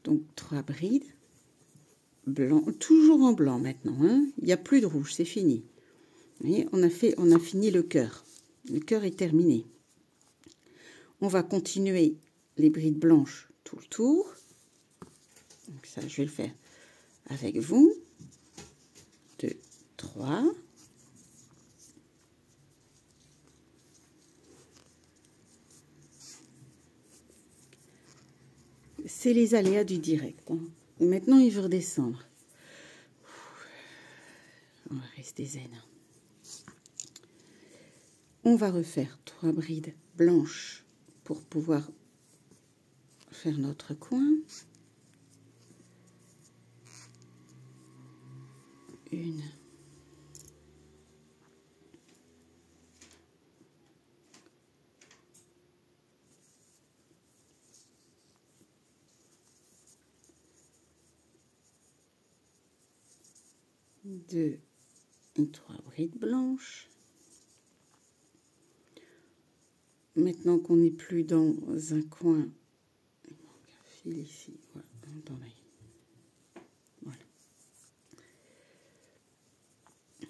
Donc, 3 brides. Blanc, toujours en blanc maintenant, hein. Il n'y a plus de rouge, c'est fini. Vous voyez, on a fini le cœur. Le cœur est terminé. On va continuer les brides blanches tout le tour. Donc ça, je vais le faire avec vous. 2, 3. C'est les aléas du direct, hein. Et maintenant, il veut redescendre. On va rester zen. On va refaire 3 brides blanches pour pouvoir faire notre coin. 1. 2 et 3 brides blanches. Maintenant qu'on n'est plus dans un coin, il manque un fil ici. Voilà, attendez. Voilà.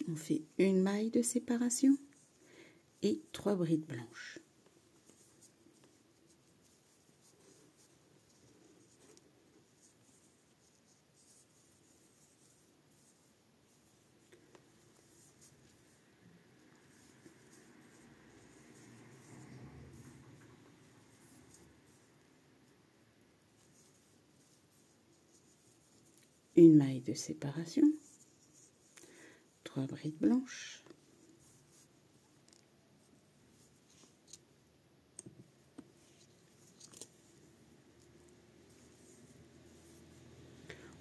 On fait une maille de séparation et 3 brides blanches. Une maille de séparation, 3 brides blanches,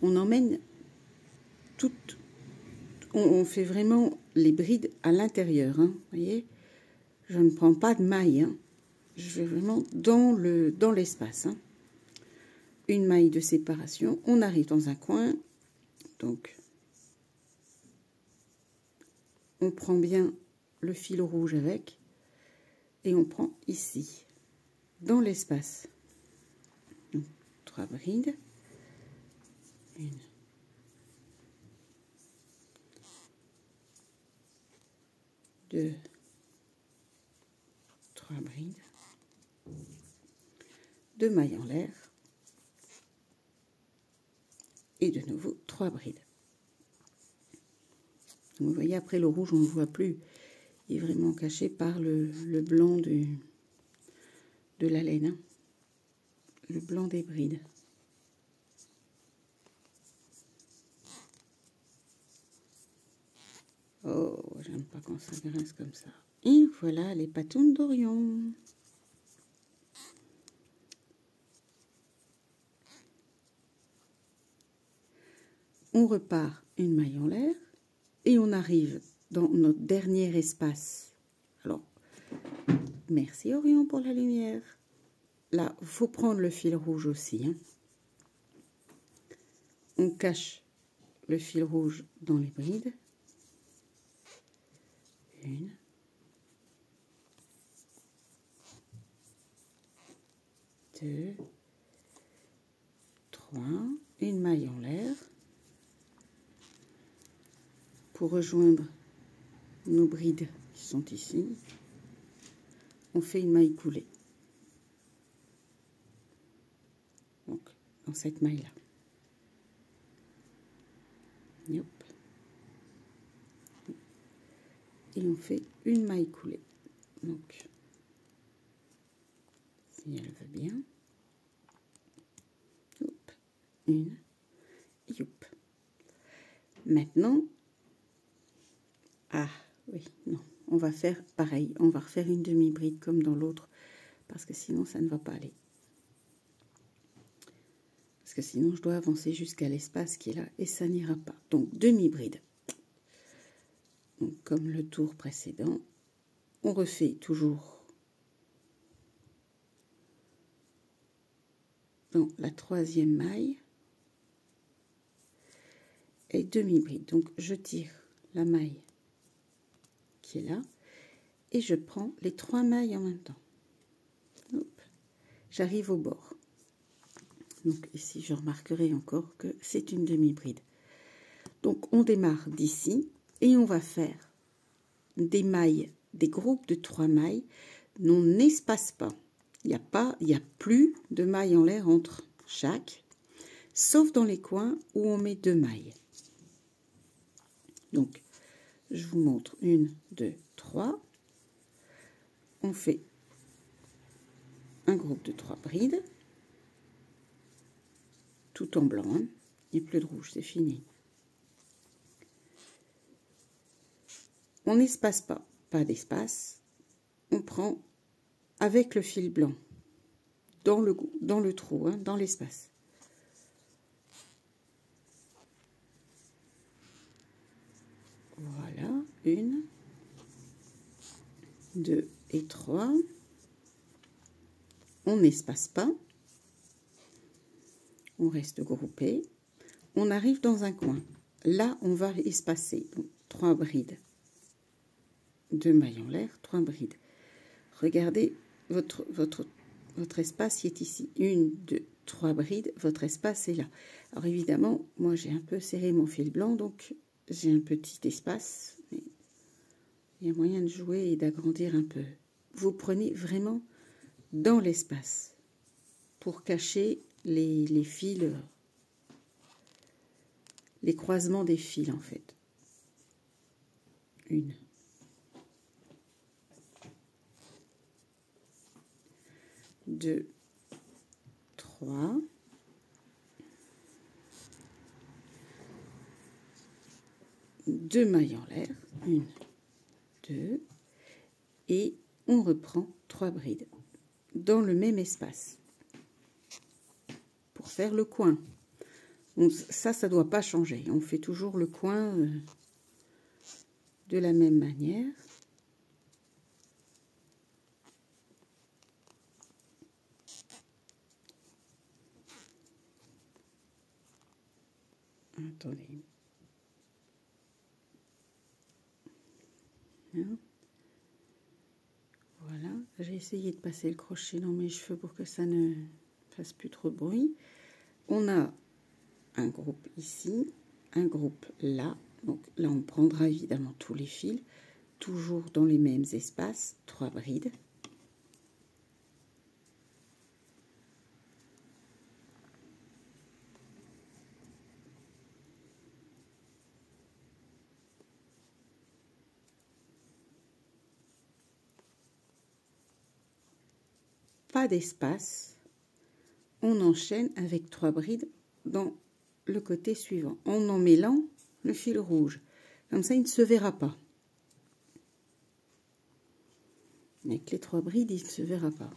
on emmène toutes, on fait vraiment les brides à l'intérieur, hein, vous voyez, je ne prends pas de maille, hein, je vais vraiment dans l'espace, hein. Une maille de séparation, on arrive dans un coin, donc on prend bien le fil rouge avec, et on prend ici, dans l'espace, 3 brides, 1, 2, 3 brides, 2 mailles en l'air, et de nouveau 3 brides. Donc, vous voyez, après le rouge, on ne le voit plus. Il est vraiment caché par le blanc de la laine, hein. Le blanc des brides. Oh, j'aime pas quand ça grince comme ça. Et voilà les patounes d'Orion. On repart une maille en l'air et on arrive dans notre dernier espace. Alors, merci Orion pour la lumière. Là, il faut prendre le fil rouge aussi. Hein. On cache le fil rouge dans les brides. 1, 2, 3, une maille en l'air pour rejoindre nos brides qui sont ici. On fait une maille coulée. Donc, dans cette maille-là. Et on fait une maille coulée. Donc, si elle veut bien. Hop, une. Et hop. Maintenant, ah oui, non, on va faire pareil. On va refaire une demi-bride comme dans l'autre. Parce que sinon, ça ne va pas aller. Parce que sinon, je dois avancer jusqu'à l'espace qui est là. Et ça n'ira pas. Donc, demi-bride. Donc, comme le tour précédent, on refait toujours dans la troisième maille et demi-bride. Donc, je tire la maille qui est là et je prends les 3 mailles en même temps. J'arrive au bord. Donc, ici, je remarquerai encore que c'est une demi-bride. Donc, on démarre d'ici et on va faire des mailles, des groupes de 3 mailles. On n'espace pas. Il n'y a plus de mailles en l'air entre chaque, sauf dans les coins où on met 2 mailles. Donc, je vous montre 1, 2, 3. On fait un groupe de 3 brides, tout en blanc. Hein. Il n'y a plus de rouge, c'est fini. On n'espace pas, pas d'espace. On prend avec le fil blanc dans le trou, hein, dans l'espace. Voilà, 1, 2 et 3. On n'espace pas. On reste groupé. On arrive dans un coin. Là, on va espacer. Donc, 3 brides. 2 mailles en l'air, 3 brides. Regardez, votre espace qui est ici. 1, 2, 3 brides. Votre espace est là. Alors évidemment, moi j'ai un peu serré mon fil blanc, donc j'ai un petit espace. Mais il y a moyen de jouer et d'agrandir un peu. Vous prenez vraiment dans l'espace pour cacher les fils, les croisements des fils en fait. 1, 2, 3, 2 mailles en l'air, 1, 2, et on reprend 3 brides dans le même espace pour faire le coin. Donc, ça ne doit pas changer. On fait toujours le coin de la même manière. Attendez. Hein? Voilà, j'ai essayé de passer le crochet dans mes cheveux pour que ça ne fasse plus trop de bruit. On a un groupe ici, un groupe là. Donc là, on prendra évidemment tous les fils, toujours dans les mêmes espaces, 3 brides. Pas d'espace, on enchaîne avec 3 brides dans le côté suivant, en emmêlant le fil rouge. Comme ça, il ne se verra pas. avec les 3 brides, il ne se verra pas.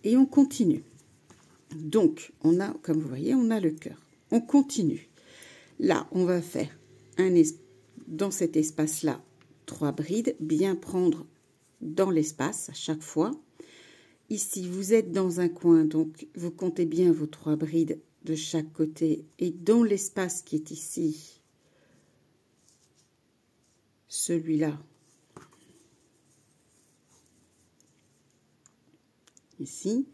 Et on continue. Donc, on a, comme vous voyez, on a le cœur. On continue. Là, on va faire dans cet espace-là 3 brides, bien prendre dans l'espace à chaque fois. Ici, vous êtes dans un coin, donc vous comptez bien vos 3 brides de chaque côté. Et dans l'espace qui est ici, celui-là, ici,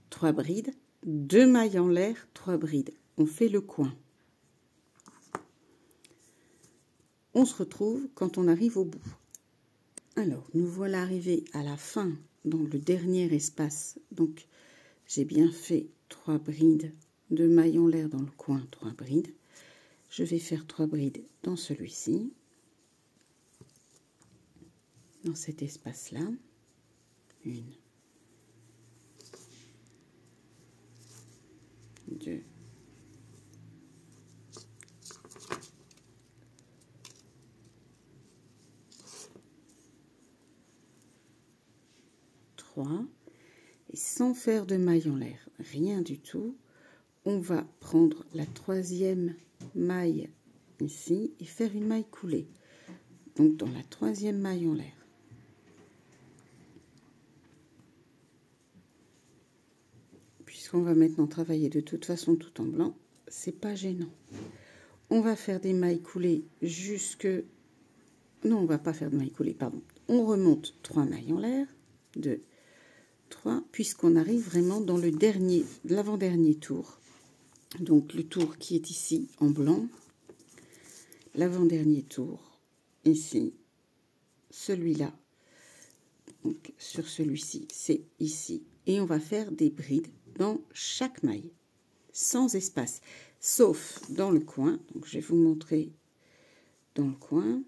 3 brides, 2 mailles en l'air, 3 brides. On fait le coin. On se retrouve quand on arrive au bout. Alors, nous voilà arrivés à la fin, dans le dernier espace. Donc, j'ai bien fait 3 brides, 2 mailles en l'air dans le coin, 3 brides. Je vais faire 3 brides dans celui-ci, dans cet espace-là. 1, 2, 3, et sans faire de maille en l'air, rien du tout, on va prendre la 3e maille ici et faire une maille coulée. Donc dans la 3e maille en l'air. Puisqu'on va maintenant travailler de toute façon tout en blanc, c'est pas gênant. On va faire des mailles coulées jusque... Non, on va pas faire de mailles coulées, pardon. On remonte 3 mailles en l'air, 2, 3, puisqu'on arrive vraiment dans le dernier, l'avant-dernier tour. Donc le tour qui est ici en blanc, l'avant-dernier tour, ici, celui-là, donc sur celui-ci, c'est ici. Et on va faire des brides dans chaque maille, sans espace, sauf dans le coin. Donc je vais vous montrer dans le coin.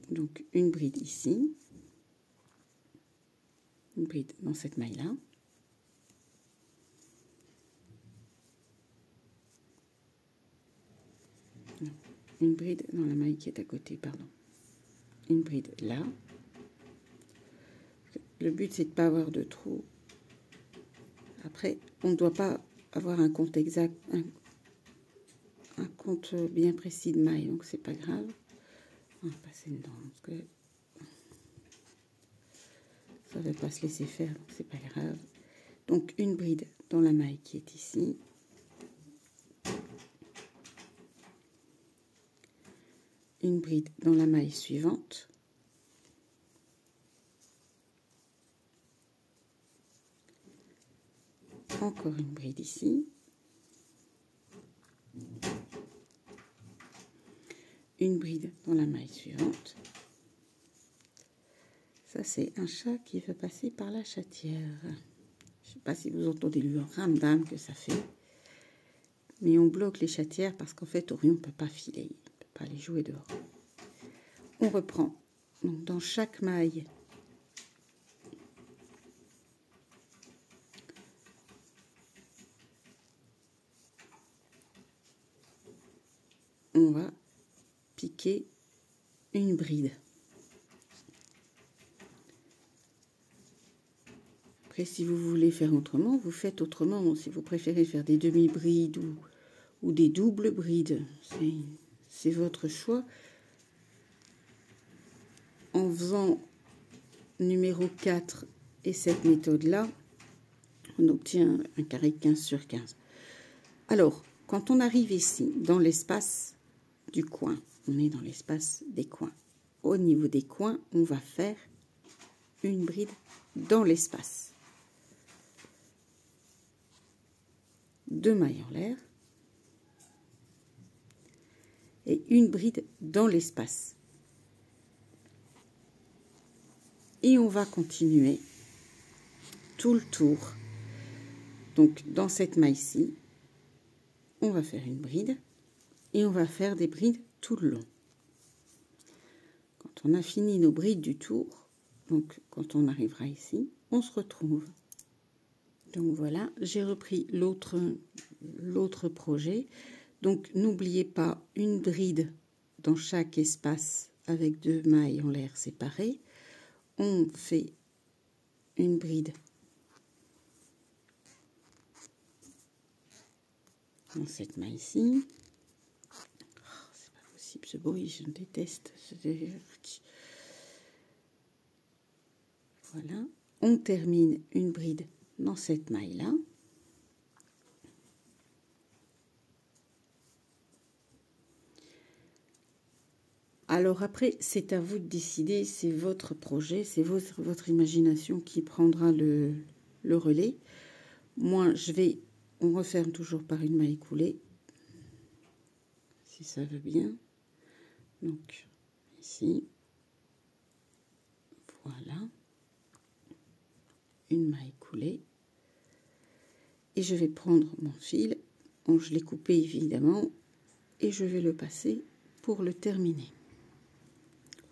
Donc une bride ici, une bride dans cette maille-là. Une bride dans la maille qui est à côté, pardon. Une bride là. Le but, c'est de ne pas avoir de trou. Après, on ne doit pas avoir un compte exact, un compte bien précis de mailles, donc c'est pas grave. On va passer dedans, parce que ça ne va pas se laisser faire, donc c'est pas grave. Donc une bride dans la maille qui est ici. Une bride dans la maille suivante. Encore une bride ici. Une bride dans la maille suivante. Ça, c'est un chat qui veut passer par la chatière. Je ne sais pas si vous entendez le ramdam que ça fait. Mais on bloque les chatières parce qu'en fait, Orion ne peut pas filer. Il ne peut pas aller jouer dehors. On reprend. Donc, dans chaque maille, on va piquer une bride. Après, si vous voulez faire autrement, vous faites autrement. Si vous préférez faire des demi-brides ou des doubles brides, c'est votre choix. En faisant numéro 4 et cette méthode-là, on obtient un carré 15 sur 15. Alors, quand on arrive ici, dans l'espace du coin, on est dans l'espace des coins. Au niveau des coins, on va faire une bride dans l'espace. 2 mailles en l'air et une bride dans l'espace. Et on va continuer tout le tour. Donc, dans cette maille-ci, on va faire une bride et on va faire des brides tout le long. Quand on a fini nos brides du tour, donc quand on arrivera ici, on se retrouve. Donc voilà, j'ai repris l'autre projet. Donc n'oubliez pas une bride dans chaque espace avec 2 mailles en l'air séparées. On fait une bride dans cette maille-ci. Oh, c'est pas possible ce bruit, je déteste. Voilà, on termine une bride dans cette maille-là. Alors après, c'est à vous de décider, c'est votre projet, c'est votre imagination qui prendra le relais. Moi, on referme toujours par une maille coulée, si ça veut bien. Donc, ici, voilà, une maille coulée. Et je vais prendre mon fil, je l'ai coupé évidemment, et je vais le passer pour le terminer.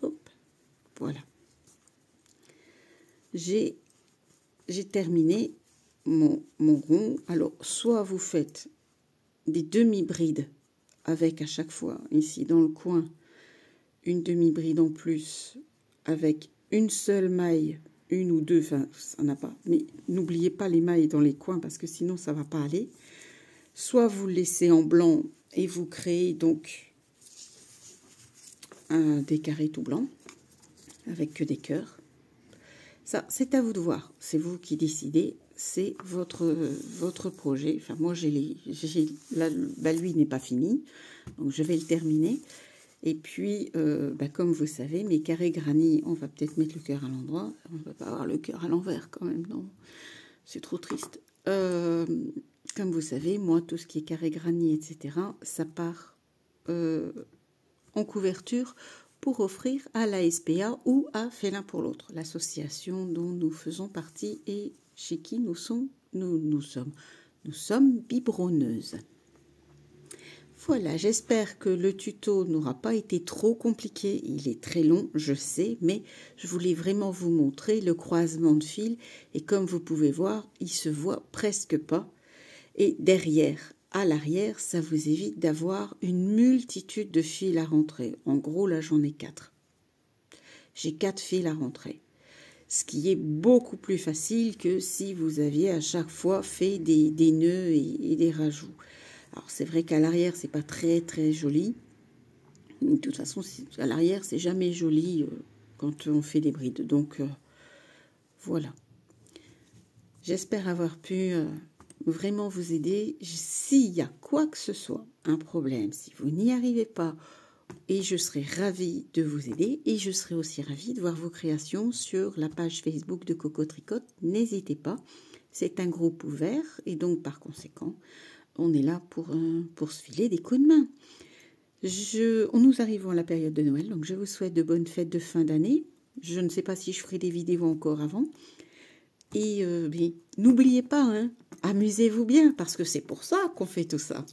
Hop, voilà. J'ai terminé mon rond. Alors, soit vous faites des demi-brides avec à chaque fois, ici dans le coin, une demi-bride en plus avec une seule maille, une ou deux, enfin, ça n'a pas. Mais n'oubliez pas les mailles dans les coins parce que sinon, ça ne va pas aller. Soit vous le laissez en blanc et vous créez donc des carrés tout blancs avec que des cœurs. Ça, c'est à vous de voir. C'est vous qui décidez. C'est votre projet. Enfin, moi, lui n'est pas fini. Donc, je vais le terminer. Et puis, comme vous savez, mes carrés granit, on va peut-être mettre le cœur à l'endroit. On ne va pas avoir le cœur à l'envers quand même, non. C'est trop triste. Comme vous savez, moi, tout ce qui est carré granit, etc., ça part en couverture pour offrir à la SPA ou à Fait l'un pour l'autre, l'association dont nous faisons partie et chez qui nous sommes biberonneuses. Voilà, j'espère que le tuto n'aura pas été trop compliqué. Il est très long, je sais, mais je voulais vraiment vous montrer le croisement de fils. Et comme vous pouvez voir, il se voit presque pas. Et derrière, à l'arrière, ça vous évite d'avoir une multitude de fils à rentrer. En gros, là, j'en ai 4. J'ai 4 fils à rentrer. Ce qui est beaucoup plus facile que si vous aviez à chaque fois fait des nœuds et des rajouts. Alors, c'est vrai qu'à l'arrière, c'est pas très, très joli. De toute façon, à l'arrière, c'est jamais joli quand on fait des brides. Donc, voilà. J'espère avoir pu vraiment vous aider. S'il y a quoi que ce soit, un problème, si vous n'y arrivez pas, et je serai ravie de vous aider, et je serai aussi ravie de voir vos créations sur la page Facebook de Coco Tricote. N'hésitez pas, c'est un groupe ouvert, et donc par conséquent, on est là pour se filer des coups de main. Nous arrivons à la période de Noël, donc je vous souhaite de bonnes fêtes de fin d'année. Je ne sais pas si je ferai des vidéos encore avant. Et n'oubliez pas, amusez-vous bien, parce que c'est pour ça qu'on fait tout ça.